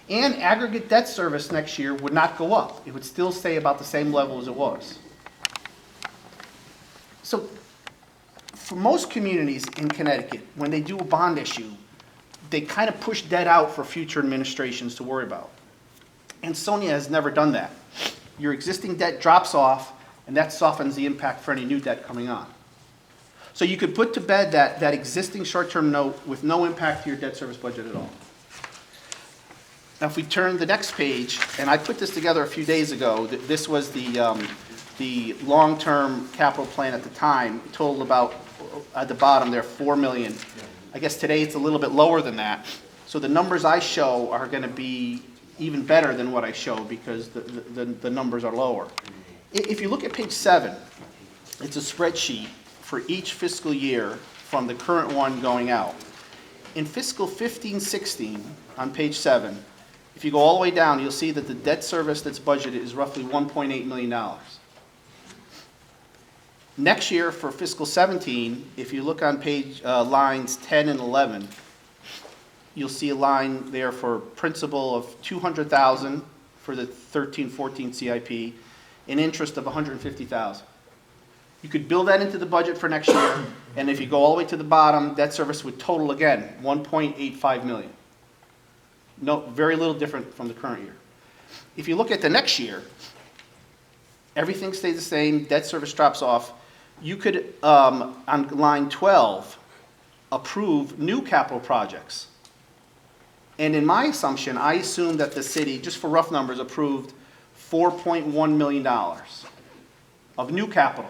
and aggregate debt service next year would not go up. It would still stay about the same level as it was. So, for most communities in Connecticut, when they do a bond issue, they kind of push debt out for future administrations to worry about. Ansonia has never done that. Your existing debt drops off, and that softens the impact for any new debt coming on. So you could put to bed that existing short-term note with no impact to your debt service budget at all. Now, if we turn the next page, and I put this together a few days ago, this was the long-term capital plan at the time, totaled about, at the bottom there, $4 million. I guess today it's a little bit lower than that. So the numbers I show are going to be even better than what I show because the numbers are lower. If you look at page 7, it's a spreadsheet for each fiscal year from the current one going out. In fiscal 15-16, on page 7, if you go all the way down, you'll see that the debt service that's budgeted is roughly $1.8 million. Next year, for fiscal 17, if you look on page lines 10 and 11, you'll see a line there for principal of $200,000 for the 13-14 CIP, and interest of $150,000. You could build that into the budget for next year, and if you go all the way to the bottom, debt service would total again $1.85 million. No, very little different from the current year. If you look at the next year, everything stays the same, debt service drops off. You could, on line 12, approve new capital projects. And in my assumption, I assume that the city, just for rough numbers, approved $4.1 million of new capital.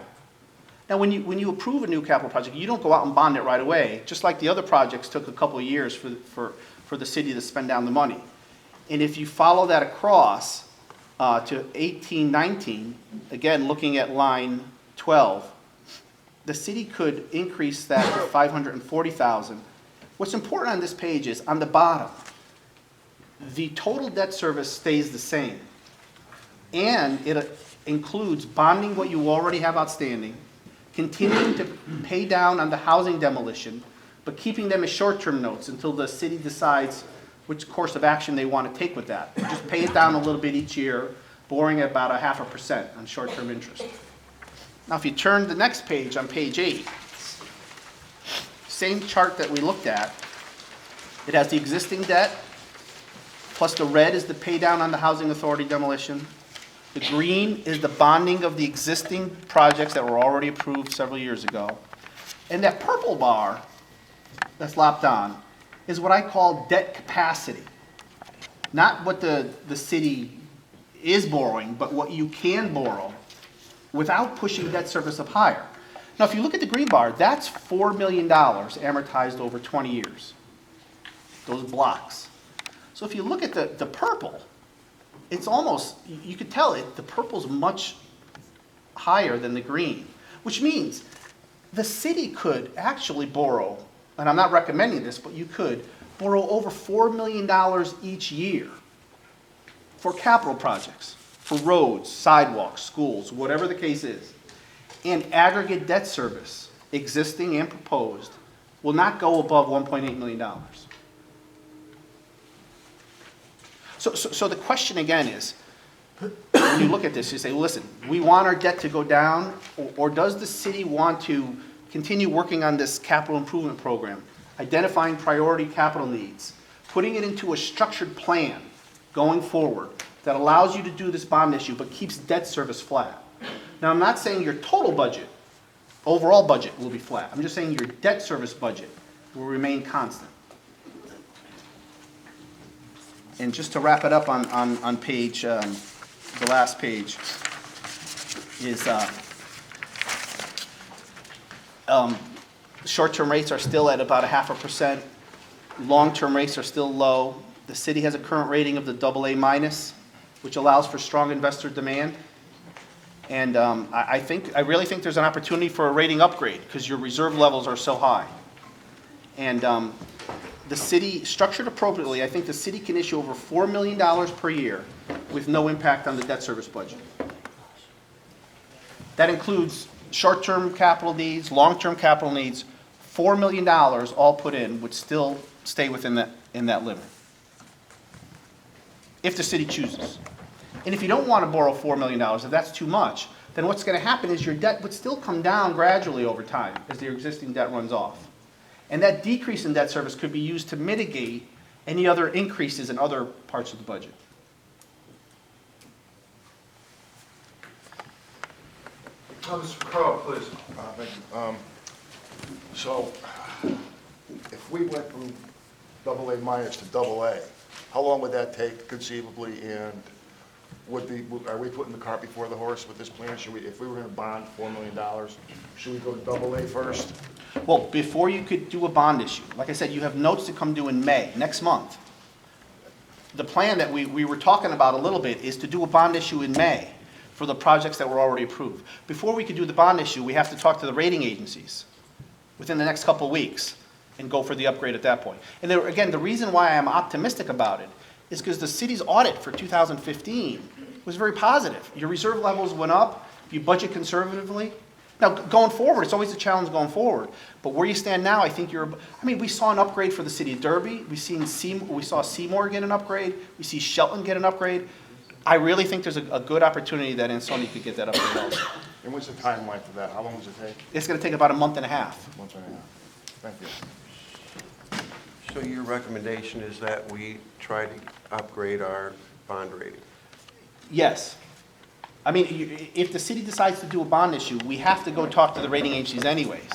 Now, when you approve a new capital project, you don't go out and bond it right away, just like the other projects took a couple of years for the city to spend down the money. And if you follow that across to 18-19, again, looking at line 12, the city could increase that to $540,000. What's important on this page is, on the bottom, the total debt service stays the same. And it includes bonding what you already have outstanding, continuing to pay down on the housing demolition, but keeping them as short-term notes until the city decides which course of action they want to take with that. Just pay it down a little bit each year, borrowing at about 0.5% on short-term interest. Now, if you turn to the next page, on page 8, same chart that we looked at, it has the existing debt, plus the red is the pay down on the housing authority demolition. The green is the bonding of the existing projects that were already approved several years ago. And that purple bar that's lopped on is what I call debt capacity. Not what the city is borrowing, but what you can borrow without pushing debt service up higher. Now, if you look at the green bar, that's $4 million amortized over 20 years, those blocks. So if you look at the purple, it's almost, you could tell it, the purple's much higher than the green. which means the city could actually borrow, and I'm not recommending this, but you could borrow over $4 million each year for capital projects, for roads, sidewalks, schools, whatever the case is. And aggregate debt service, existing and proposed, will not go above $1.8 million. So the question again is, when you look at this, you say, listen, we want our debt to go down, or does the city want to continue working on this capital improvement program, identifying priority capital needs, putting it into a structured plan going forward that allows you to do this bond issue but keeps debt service flat? Now, I'm not saying your total budget, overall budget will be flat. I'm just saying your debt service budget will remain constant. And just to wrap it up on page, the last page, is short-term rates are still at about 0.5%. Long-term rates are still low. The city has a current rating of the AA-, which allows for strong investor demand. And I really think there's an opportunity for a rating upgrade because your reserve levels are so high. And the city, structured appropriately, I think the city can issue over $4 million per year with no impact on the debt service budget. That includes short-term capital needs, long-term capital needs. $4 million all put in would still stay within that limit, if the city chooses. And if you don't want to borrow $4 million, if that's too much, then what's going to happen is your debt would still come down gradually over time as your existing debt runs off. And that decrease in debt service could be used to mitigate any other increases in other parts of the budget. Mr. Crowe, please. Thank you. So, if we went from AA- to AA, how long would that take conceivably, and are we putting the cart before the horse with this plan? If we were going to bond $4 million, should we go to AA first? Well, before you could do a bond issue, like I said, you have notes to come due in May, next month. The plan that we were talking about a little bit is to do a bond issue in May for the projects that were already approved. Before we could do the bond issue, we have to talk to the rating agencies within the next couple of weeks and go for the upgrade at that point. And there, again, the reason why I'm optimistic about it is because the city's audit for 2015 was very positive. Your reserve levels went up, you budget conservatively. Now, going forward, it's always a challenge going forward, but where you stand now, I think we saw an upgrade for the city of Derby, we saw Seymour get an upgrade, we see Shelton get an upgrade. I really think there's a good opportunity that Ansonia could get that upgrade also. And what's the timeline for that? How long does it take? It's going to take about a month and a half. Month and a half. Thank you. So your recommendation is that we try to upgrade our bond rating? Yes. I mean, if the city decides to do a bond issue, we have to go talk to the rating agencies anyways.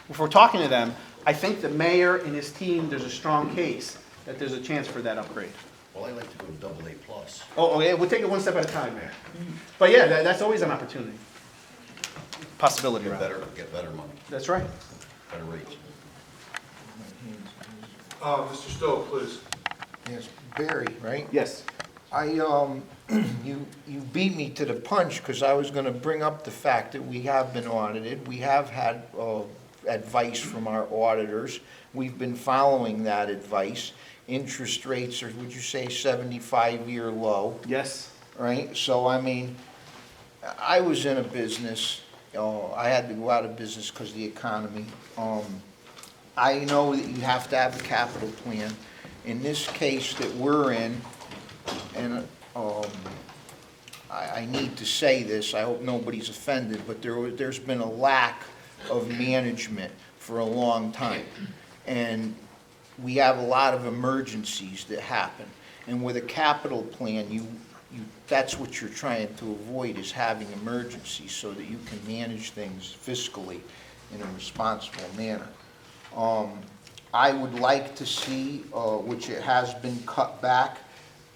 If we're talking to them, I think the mayor and his team, there's a strong case that there's a chance for that upgrade. Well, I like to go to AA+. Oh, yeah, we'll take it one step at a time, Mayor. But yeah, that's always an opportunity. Possibility, rather. Get better money, That's right. better rates. Mr. Stowe, please. Yes, Barry, right? Yes. You beat me to the punch because I was going to bring up the fact that we have been audited. We have had advice from our auditors. We've been following that advice. Interest rates are, would you say, 75-year low? Yes. Right? So, I mean, I was in a business. I had to go out of business because of the economy. I know that you have to have a capital plan. In this case that we're in, and I need to say this, I hope nobody's offended, but there's been a lack of management for a long time. And we have a lot of emergencies that happen. And with a capital plan, that's what you're trying to avoid, is having emergencies so that you can manage things fiscally in a responsible manner. I would like to see, which it has been cut back,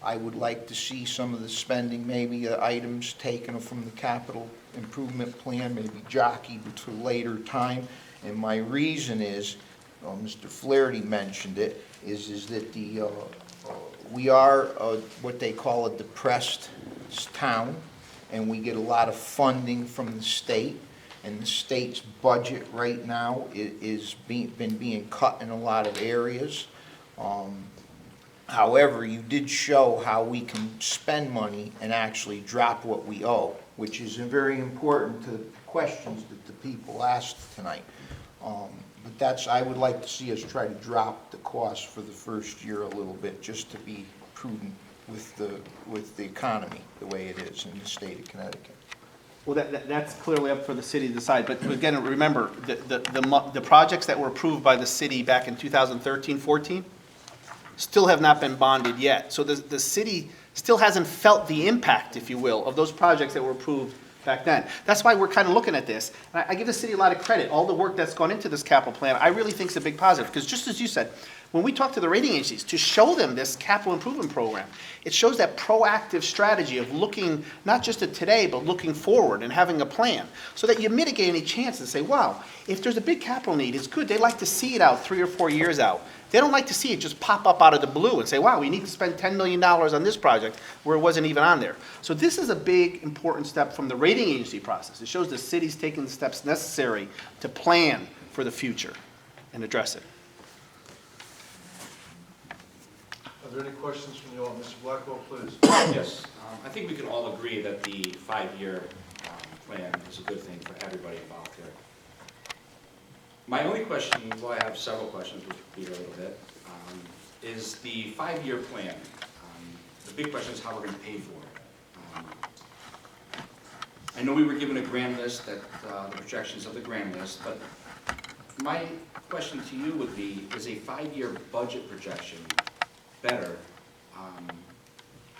I would like to see some of the spending, maybe items taken from the capital improvement plan, maybe jockeyed to a later time. And my reason is, Mr. Flaherty mentioned it, is that we are what they call a depressed town, and we get a lot of funding from the state. and the state's budget right now is been being cut in a lot of areas. However, you did show how we can spend money and actually drop what we owe, which is very important to the questions that the people asked tonight. But that's, I would like to see us try to drop the cost for the first year a little bit, just to be prudent with the economy, the way it is in the state of Connecticut. Well, that's clearly up for the city to decide, but again, remember, the projects that were approved by the city back in 2013-14 still have not been bonded yet. So the city still hasn't felt the impact, if you will, of those projects that were approved back then. That's why we're kind of looking at this. And I give the city a lot of credit. All the work that's gone into this capital plan, I really think is a big positive. Because just as you said, when we talk to the rating agencies, to show them this capital improvement program, it shows that proactive strategy of looking not just at today, but looking forward and having a plan, so that you mitigate any chances and say, wow, if there's a big capital need, it's good. They like to see it out 3 or 4 years out. They don't like to see it just pop up out of the blue and say, wow, we need to spend $10 million on this project where it wasn't even on there. So this is a big, important step from the rating agency process. It shows the city's taking the steps necessary to plan for the future and address it. Are there any questions from you all? Mr. Blackwell, please. Yes, I think we can all agree that the 5-year plan is a good thing for everybody involved here. My only question, well, I have several questions, which will be a little bit, is the 5-year plan. The big question is how we're going to pay for it. I know we were given a grand list, that the projections of the grand list, but my question to you would be, is a 5-year budget projection better,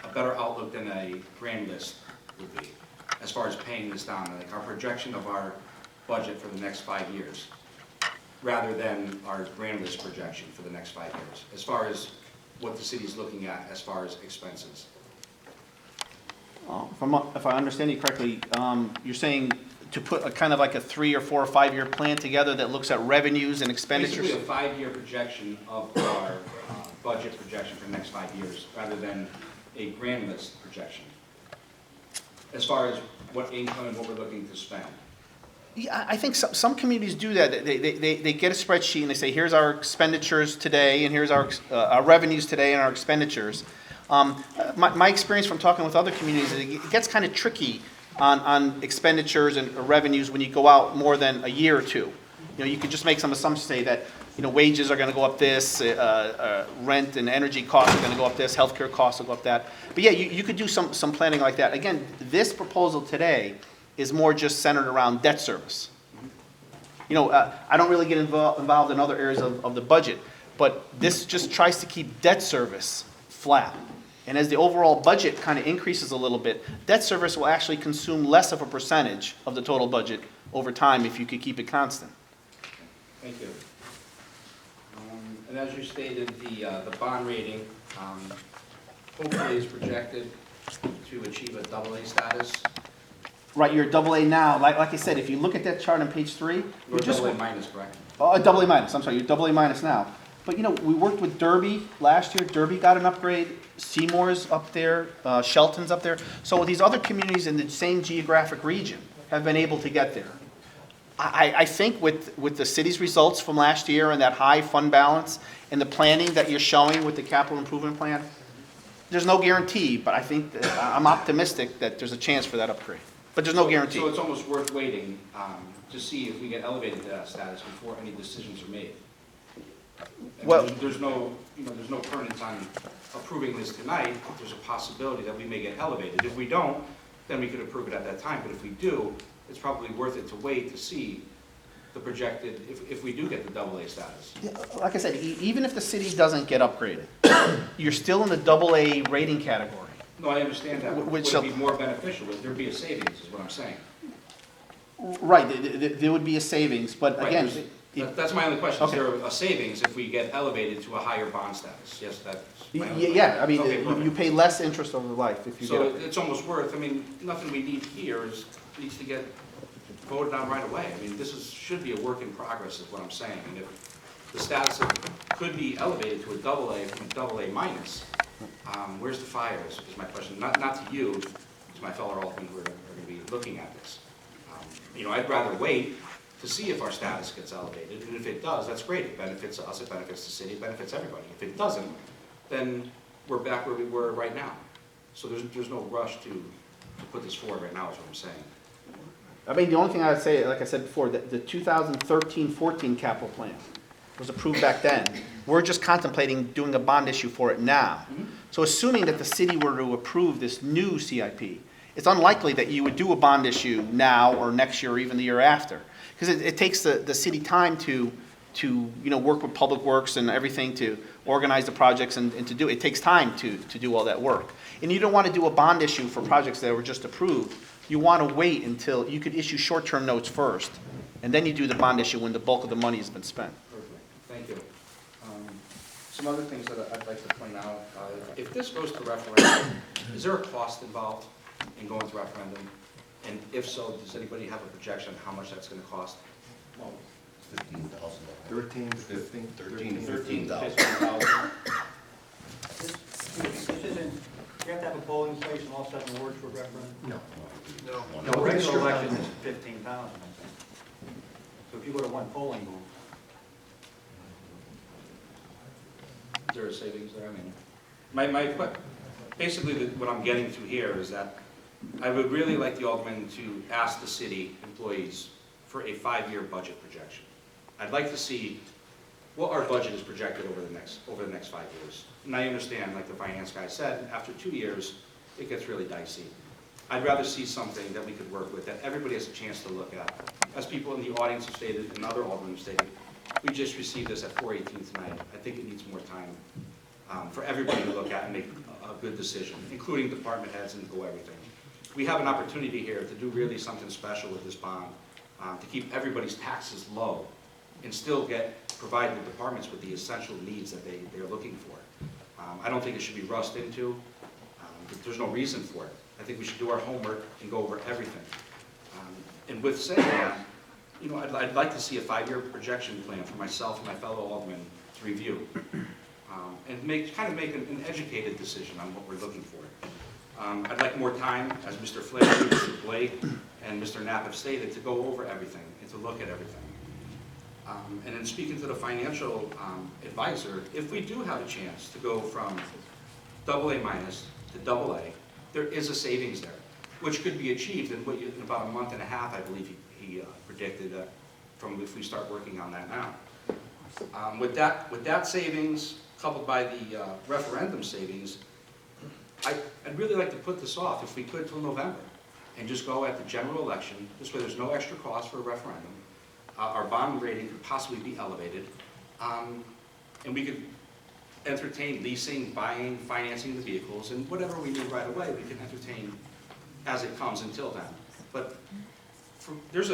a better outlook than a grand list would be, as far as paying this down, like our projection of our budget for the next 5 years, rather than our grand list projection for the next 5 years, as far as what the city's looking at as far as expenses? If I understand you correctly, you're saying to put a kind of like a 3 or 4 or 5 year plan together that looks at revenues and expenditures? Basically a 5-year projection of our budget projection for the next 5 years, rather than a grand list projection, as far as what income and what we're looking to spend. Yeah, I think some communities do that. They get a spreadsheet and they say, here's our expenditures today, and here's our revenues today and our expenditures. My experience from talking with other communities, it gets kind of tricky on expenditures and revenues when you go out more than a year or two. You know, you could just make some assumptions, say that, you know, wages are going to go up this, rent and energy costs are going to go up this, healthcare costs will go up that. But yeah, you could do some planning like that. Again, this proposal today is more just centered around debt service. You know, I don't really get involved in other areas of the budget, but this just tries to keep debt service flat. And as the overall budget kind of increases a little bit, debt service will actually consume less of a percentage of the total budget over time if you could keep it constant. Thank you. And as you stated, the bond rating hopefully is projected to achieve a AA status. Right, you're AA now. Like I said, if you look at that chart on page 3, You're AA minus, correct? Oh, AA minus. I'm sorry, you're AA minus now. But you know, we worked with Derby last year. Derby got an upgrade. Seymour's up there. Shelton's up there. So these other communities in the same geographic region have been able to get there. I think with the city's results from last year and that high fund balance and the planning that you're showing with the capital improvement plan, there's no guarantee, but I think I'm optimistic that there's a chance for that upgrade. But there's no guarantee. So it's almost worth waiting to see if we get elevated to that status before any decisions are made. And Well, there's no permanence on approving this tonight. There's a possibility that we may get elevated. If we don't, then we could approve it at that time. But if we do, it's probably worth it to wait to see the projected, if we do get the AA status. like I said, even if the city doesn't get upgraded, you're still in the AA rating category. No, I understand that. Would it be more beneficial? Would there be a savings, is what I'm saying? Right, there would be a savings, but Right, again. That's my only question. Okay. Is there a savings if we get elevated to a higher bond status? Yes, that's my only question. Yeah, I mean, Okay, perfect. you pay less interest over life if you So get. it's almost worth, I mean, nothing we need here needs to get voted on right away. I mean, should be a work in progress is what I'm saying. And if the status could be elevated to a AA from a AA minus, where's the fire is my question. Not to you, to my fellow Aldermen who are going to be looking at this. I'd rather wait to see if our status gets elevated, and if it does, that's great. It benefits us, it benefits the city, it benefits everybody. If it doesn't, then we're back where we were right now. So there's no rush to put this forward right now, is what I'm saying. I mean, the only thing I would say, like I said before, that the 2013-14 capital plan was approved back then. We're just contemplating doing a bond issue for it now. So assuming that the city were to approve this new CIP, it's unlikely that you would do a bond issue now or next year or even the year after. Because it takes the city time to work with Public Works and everything to organize the projects and to do it. It takes time to do all that work. And you don't want to do a bond issue for projects that were just approved. You want to wait until you could issue short-term notes first, and then you do the bond issue when the bulk of the money has been spent. Perfect, thank you. Some other things that I'd like to point out. If this goes to referendum, is there a cost involved in going to referendum? And if so, does anybody have a projection of how much that's going to cost? Well, $15,000. 13 to 15. 13,000. This isn't, you have to have a polling place and all 7 wards for referendum? No. No, regular election is 15,000, I think. So if you go to one polling booth, Is there a savings there? I mean, basically what I'm getting to here is that I would really like the Aldermen to ask the city employees for a 5-year budget projection. I'd like to see what our budget is projected over the next 5 years. And I understand, like the finance guy said, after 2 years, it gets really dicey. I'd rather see something that we could work with, that everybody has a chance to look at. As people in the audience have stated, and other aldermen have stated, we just received this at 4:18 tonight. I think it needs more time for everybody to look at and make a good decision, including department heads and go everything. We have an opportunity here to do really something special with this bond, to keep everybody's taxes low and still provide the departments with the essential needs that they're looking for. I don't think it should be rushed into. There's no reason for it. I think we should do our homework and go over everything. And with saying that, I'd like to see a 5-year projection plan for myself and my fellow aldermen to review, and make an educated decision on what we're looking for. I'd like more time, as Mr. Flaherty, Mr. Blake, and Mr. Knapp have stated, to go over everything and to look at everything. And then speaking to the financial advisor, if we do have a chance to go from AA- to AA, there is a savings there, which could be achieved in about a month and a half, I believe he predicted, from if we start working on that now. With that savings, coupled by the referendum savings, I'd really like to put this off, if we could, till November, and just go at the general election. This way there's no extra cost for a referendum. Our bond rating could possibly be elevated, and we could entertain leasing, buying, financing the vehicles, and whatever we need right away, we can entertain as it comes until then. But there's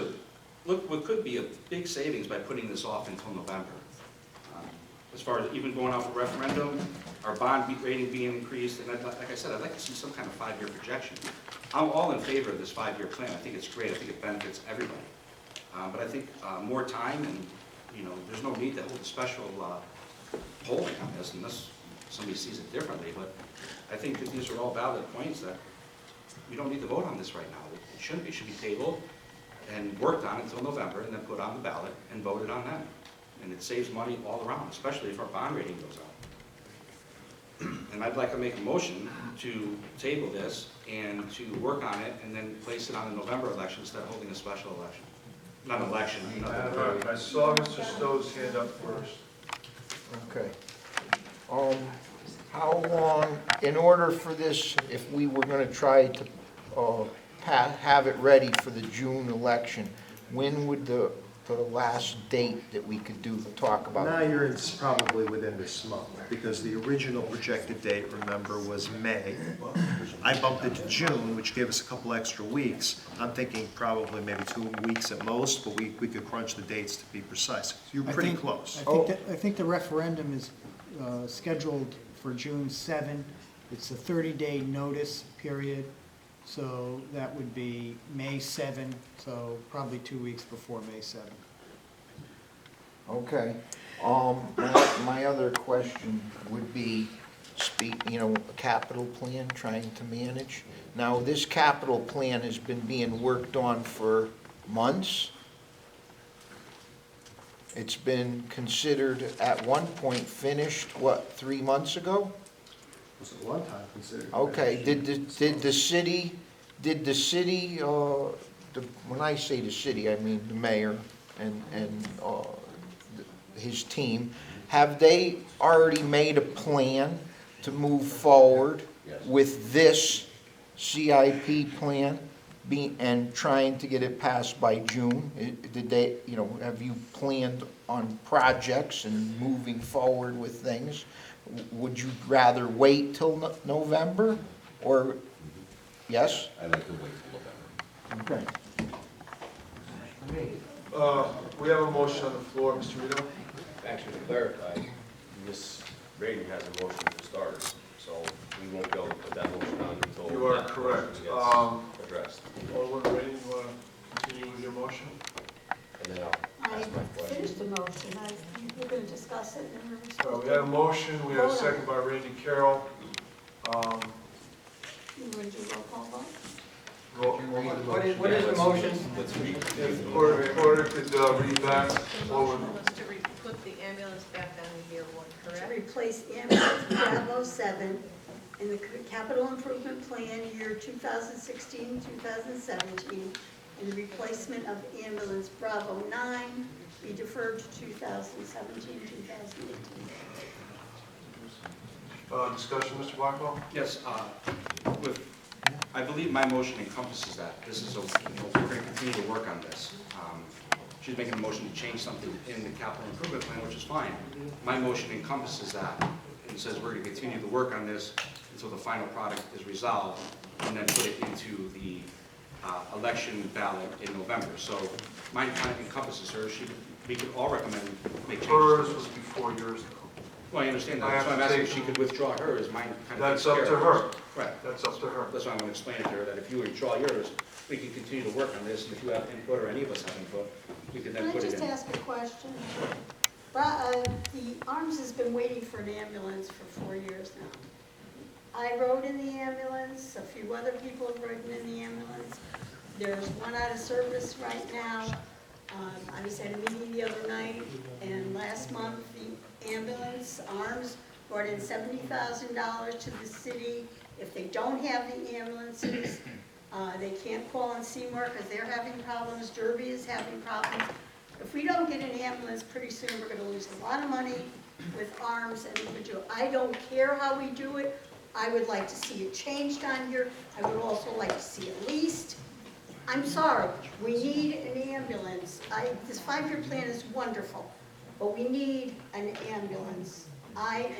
what could be a big savings by putting this off until November. As far as even going off a referendum, our bond rating being increased, and like I said, I'd like to see some kind of 5-year projection. I'm all in favor of this 5-year plan. I think it's great. I think it benefits everybody. But I think more time, and there's no need to hold a special polling on this unless somebody sees it differently. But I think that these are all valid points that we don't need to vote on this right now. It shouldn't be. It should be tabled and worked on until November, and then put on the ballot and voted on then. And it saves money all around, especially if our bond rating goes up. And I'd like to make a motion to table this and to work on it and then place it on the November election instead of holding a special election. Not an election, I saw Mr. Stowe's hand up first. Okay. How long, in order for this, if we were going to try to have it ready for the June election, when would the last date that we could talk about? Now it's probably within this month, because the original projected date, remember, was May. I bumped it to June, which gave us a couple extra weeks. I'm thinking probably maybe 2 weeks at most, but we could crunch the dates to be precise. You're pretty close. I think the referendum is scheduled for June 7. It's a 30-day notice period, so that would be May 7, so probably 2 weeks before May 7. Okay. My other question would be, a capital plan, trying to manage. Now, this capital plan has been being worked on for months. It's been considered at one point finished, what, 3 months ago? Was it a long time considered? Okay, did the city, when I say the city, I mean the mayor and his team, have they already made a plan to move forward with this CIP plan and trying to get it passed by June? Did they, have you planned on projects and moving forward with things? Would you rather wait till November, or, yes? I'd like to wait till November. Okay. We have a motion on the floor, Mr. Rito. Actually, to clarify, Ms. Braden has a motion to start, so we won't be able to put that motion on until You are that correct. motion gets addressed. Alderman Rainey, you want to continue with your motion? And then I'll I ask my question. finished the motion, we're gonna discuss it, and we're supposed We have a to. motion, we have a second by Randy Carroll. You want to do roll call vote? What is the motion? If Porter could read back The what motion was to put the ambulance back on the year one, To correct? replace ambulance Bravo 7 in the capital improvement plan year 2016, 2017, and the replacement of ambulance Bravo 9 be deferred to 2017, 2018. discussion, Mr. Blackwell? Yes, I believe my motion encompasses that. This is, we're going to continue to work on this. She's making a motion to change something in the capital improvement plan, which is fine. My motion encompasses that and says we're going to continue to work on this until the final product is resolved, and then put it into the election ballot in November. So mine kind of encompasses hers. We could all recommend make changes. Hers was before yours, though. Well, I understand that. I That's have why I'm to asking if take- she could withdraw hers. Mine kind of That's takes up care to of hers. her. Right. That's up to her. That's why I'm going to explain it to her, that if you withdraw yours, we can continue to work on this, and if you have input, or any of us have input, we can then Can I put it just in. ask a question? The Arms has been waiting for an ambulance for 4 years now. I rode in the ambulance, a few other people have ridden in the ambulance. There's one out of service right now. I was at a meeting the other night, and last month, the ambulance, Arms, brought in $70,000 to the city. If they don't have the ambulances, they can't call on Seymour because they're having problems, Derby is having problems. If we don't get an ambulance, pretty soon we're gonna lose a lot of money with Arms and individual. I don't care how we do it. I would like to see it changed on here. I would also like to see it leased. I'm sorry, we need an ambulance. This 5-year plan is wonderful, but we need an ambulance. I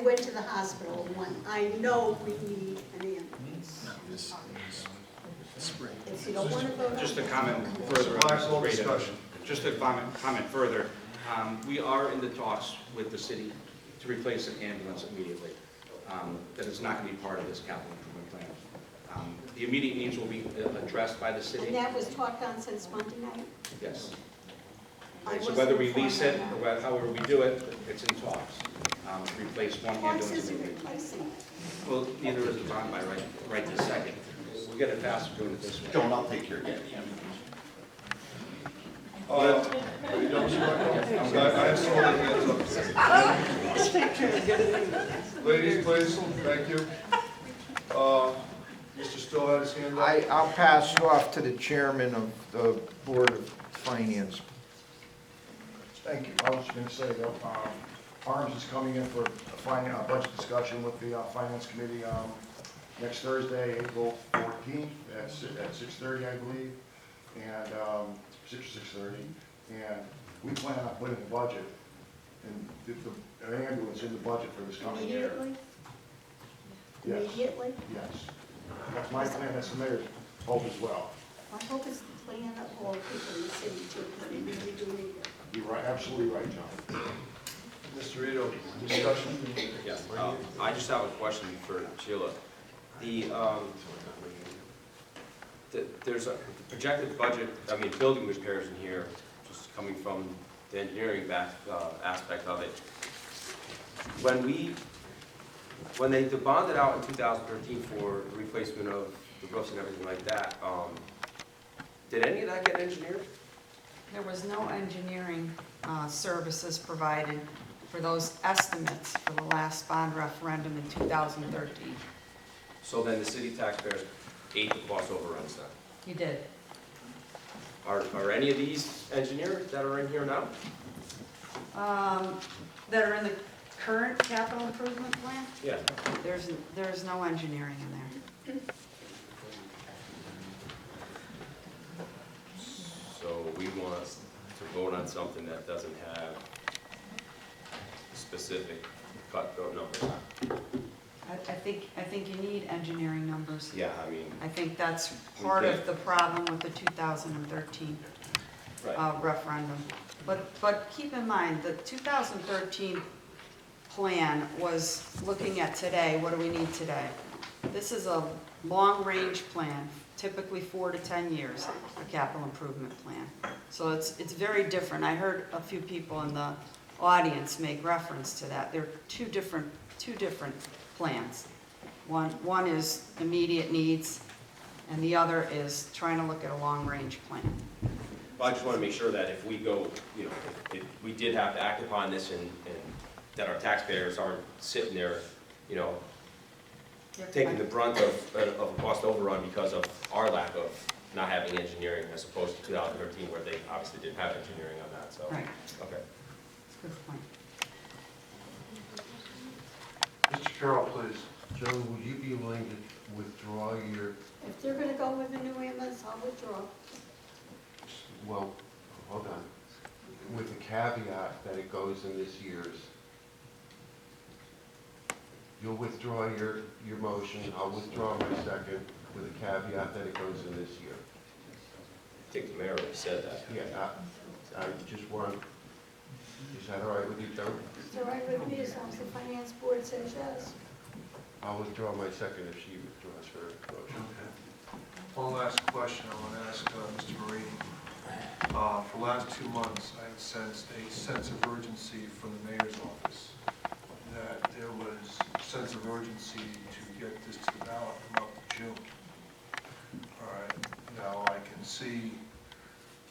went to the hospital one. I know we need an ambulance. If you don't want to vote. Just to comment further on Mrs. Rada, just to comment further, we are in the talks with the city to replace an ambulance immediately. That is not going to be part of this capital improvement plan. The immediate needs will be addressed by the city. And that was talked on since Monday night? Yes. I So wasn't whether we informed lease it on or however we do it, it's in talks. To replace one that. Fox ambulance isn't immediately. replacing it. Well, neither is the bond by right this second. We'll get it faster doing it this way. Joan, I'll take care of that. Are you done, Mr. Blackwell? I have so many hands up. Ladies, please, thank you. Mr. Still had his hand up? I'll pass it off to the chairman of the Board of Finance. Thank you. I was just going to say that Arms is coming in for a budget discussion with the Finance Committee next Thursday, April 14th at 6:30, I believe, and 6 or 6:30. And we plan on putting the budget and the ambulance in the budget for this coming year. Immediately? Yes. Immediately? Yes. That's my plan, that's the mayor's hope as well. I hope it's the plan of all people in the city too, because we really do need it. You're right, absolutely right, John. Mr. Rito, discussion? Yeah, I just have a question for Sheila. There's a projected budget, building repairs in here, just coming from the engineering aspect of it. When they bonded out in 2013 for the replacement of the roofs and everything like that, Did any of that get engineered? There was no engineering services provided for those estimates for the last bond referendum in 2013. So then the city taxpayers ate the cost overruns then? You did. Are any of these engineered that are in here now? That are in the current capital improvement plan? Yeah. There's no engineering in there. So we want to vote on something that doesn't have specific cutthroat numbers. I think you need engineering numbers. Yeah, I mean, I think that's part of the problem with the 2013 right. referendum. But keep in mind, the 2013 plan was looking at today, what do we need today? This is a long-range plan, typically 4 to 10 years, a capital improvement plan. So it's very different. I heard a few people in the audience make reference to that. They're two different plans. One is immediate needs, and the other is trying to look at a long-range plan. Well, I just want to make sure that if we go, you know, if we did have to act upon this and that our taxpayers aren't sitting there, you know, taking the brunt of a cost overrun because of our lack of not having engineering as opposed to 2013 where they obviously didn't have engineering on that, so. Right. Okay. That's a good point. Mr. Carroll, please. Joe, would you be willing to withdraw your, If they're gonna go with the new ambulance, I'll withdraw. well, hold on, with the caveat that it goes in this year's? You'll withdraw your motion, I'll withdraw my second with a caveat that it goes in this year. I think the mayor already said that. Yeah, I just want, is that all right with you, Joe? It's all right with me as long as the finance board says yes. I'll withdraw my second if she withdraws her motion. Okay. One last question I want to ask Mr. Marini. For the last 2 months, I have sensed a sense of urgency from the mayor's office, that there was a sense of urgency to get this to the ballot in the month of June. All right, now I can see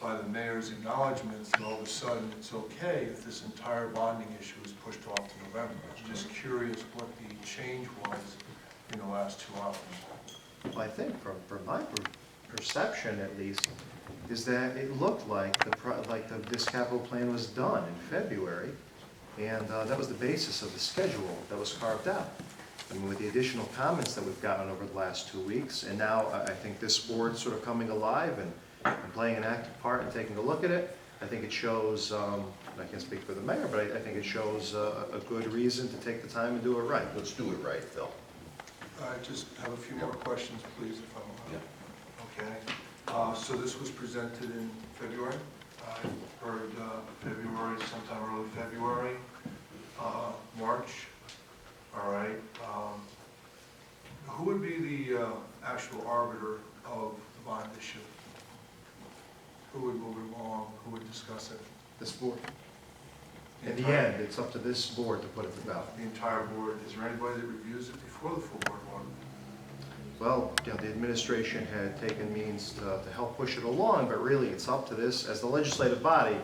by the mayor's acknowledgments that all of a sudden it's okay if this entire bonding issue is pushed off to November. I'm just curious what the change was in the last 2 hours. Well, I think from my perception at least, is that it looked like this capital plan was done in February, and that was the basis of the schedule that was carved out. I mean, with the additional comments that we've gotten over the last 2 weeks, and now I think this board sort of coming alive and playing an active part and taking a look at it, I think it shows, I can't speak for the mayor, but I think it shows a good reason to take the time and do it right. Let's do it right, Phil. I just have a few more questions, please, if I'm allowed. Okay. So this was presented in February. I heard February, sometime early February, March. All right. Who would be the actual arbiter of the bond issue? Who would move it along? Who would discuss it? This board. In the end, it's up to this board to put it to ballot. The entire board. Is there anybody that reviews it before the full board vote? Well, you know, the administration had taken means to help push it along, but really it's up to this, as the legislative body,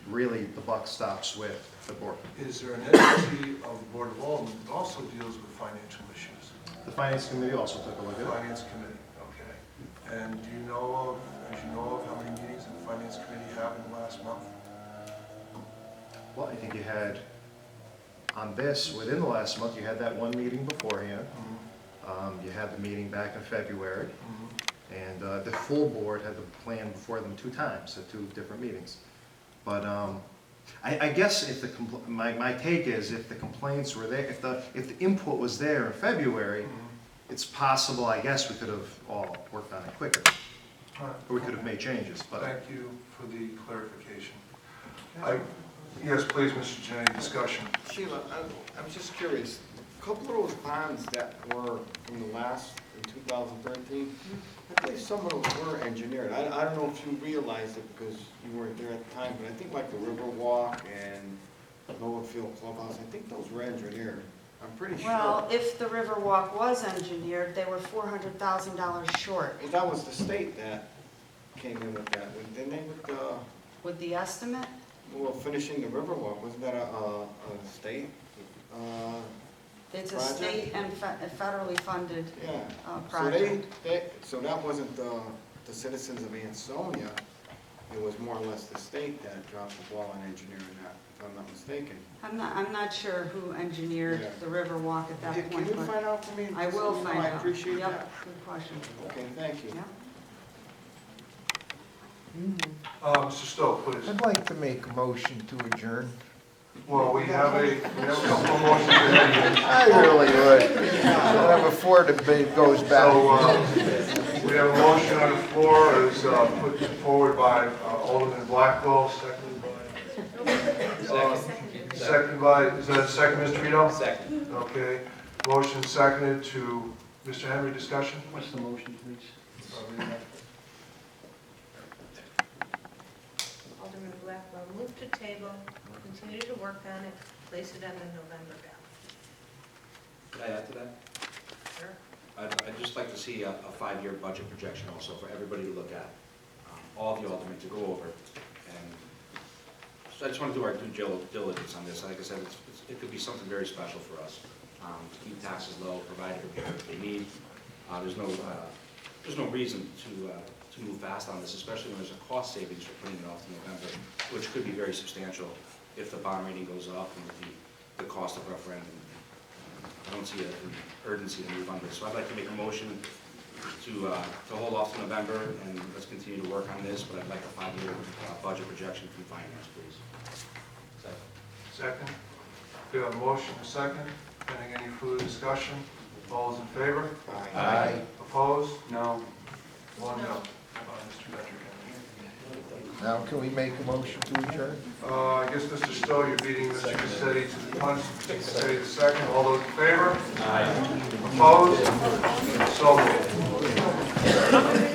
really the buck stops with the board. Is there an entity of the Board of Aldermen that also deals with financial issues? The Finance Committee also took a look at it. Finance Committee, okay. And do you know of, as you know of, how many meetings the Finance Committee have in the last month? Well, I think you had, on this, within the last month, you had that one meeting beforehand. You had the meeting back in February. And the full board had the plan before them 2 times at 2 different meetings. But I guess if my take is if the complaints were there, if the input was there in February, it's possible, I guess, we could have all worked on it quicker. Or we could have made changes, but. Thank you for the clarification. Yes, please, Mr. Jenny, discussion. Sheila, I'm just curious, a couple of those bonds that were from the last, in 2013, I believe some of those were engineered. I don't know if you realized it because you weren't there at the time, but I think like the Riverwalk and Lower Field Clubhouse, I think those were engineered. I'm pretty sure. Well, if the Riverwalk was engineered, they were $400,000 short. Well, that was the state that came in with that. Didn't they with the, With the estimate, well, finishing the Riverwalk, wasn't that a state? it's a Project? state and federally funded Yeah. project. So that wasn't the citizens of Ansonia, it was more or less the state that dropped the ball on engineering that, if I'm not mistaken. I'm not sure who engineered Yeah. the Riverwalk at that Can point, you but find out for me? I will find out. I appreciate Yep, that. good question. Okay, thank you. Yep. Mr. Stowe, please. I'd like to make a motion to adjourn. Well, we have a couple of motions ahead. I really would. Before the bid goes back. So, we have a motion on the floor, as put forward by Alderman Blackwell, seconded by, is that a second, Mr. Vito? Second. Okay, motion seconded to, Mr. Henry, discussion? What's the motion, please? Alderman Blackwell, move to table, continue to work on it, place it on the November ballot. Could I add to that? Sure. I'd just like to see a five-year budget projection also for everybody to look at, all the aldermen to go over. And so I just want to do our due diligence on this. Like I said, it could be something very special for us, to keep taxes low, provide everybody what they need. There's no reason to move fast on this, especially when there's a cost savings for putting it off to November, which could be very substantial if the bond rating goes up and with the cost of referendum. I don't see an urgency to move on this. So I'd like to make a motion to hold off to November, and let's continue to work on this, but I'd like a five-year budget projection from finance, please. Second. We have a motion, a second. Pending any further discussion. All those in favor? Aye. Opposed? No. One no. Mr. Metrick. Now, can we make a motion to adjourn? I guess, Mr. Stowe, you're beating Mr. Cassetti to the punch. Cassetti the second. All those in favor? Aye. Opposed? So moved.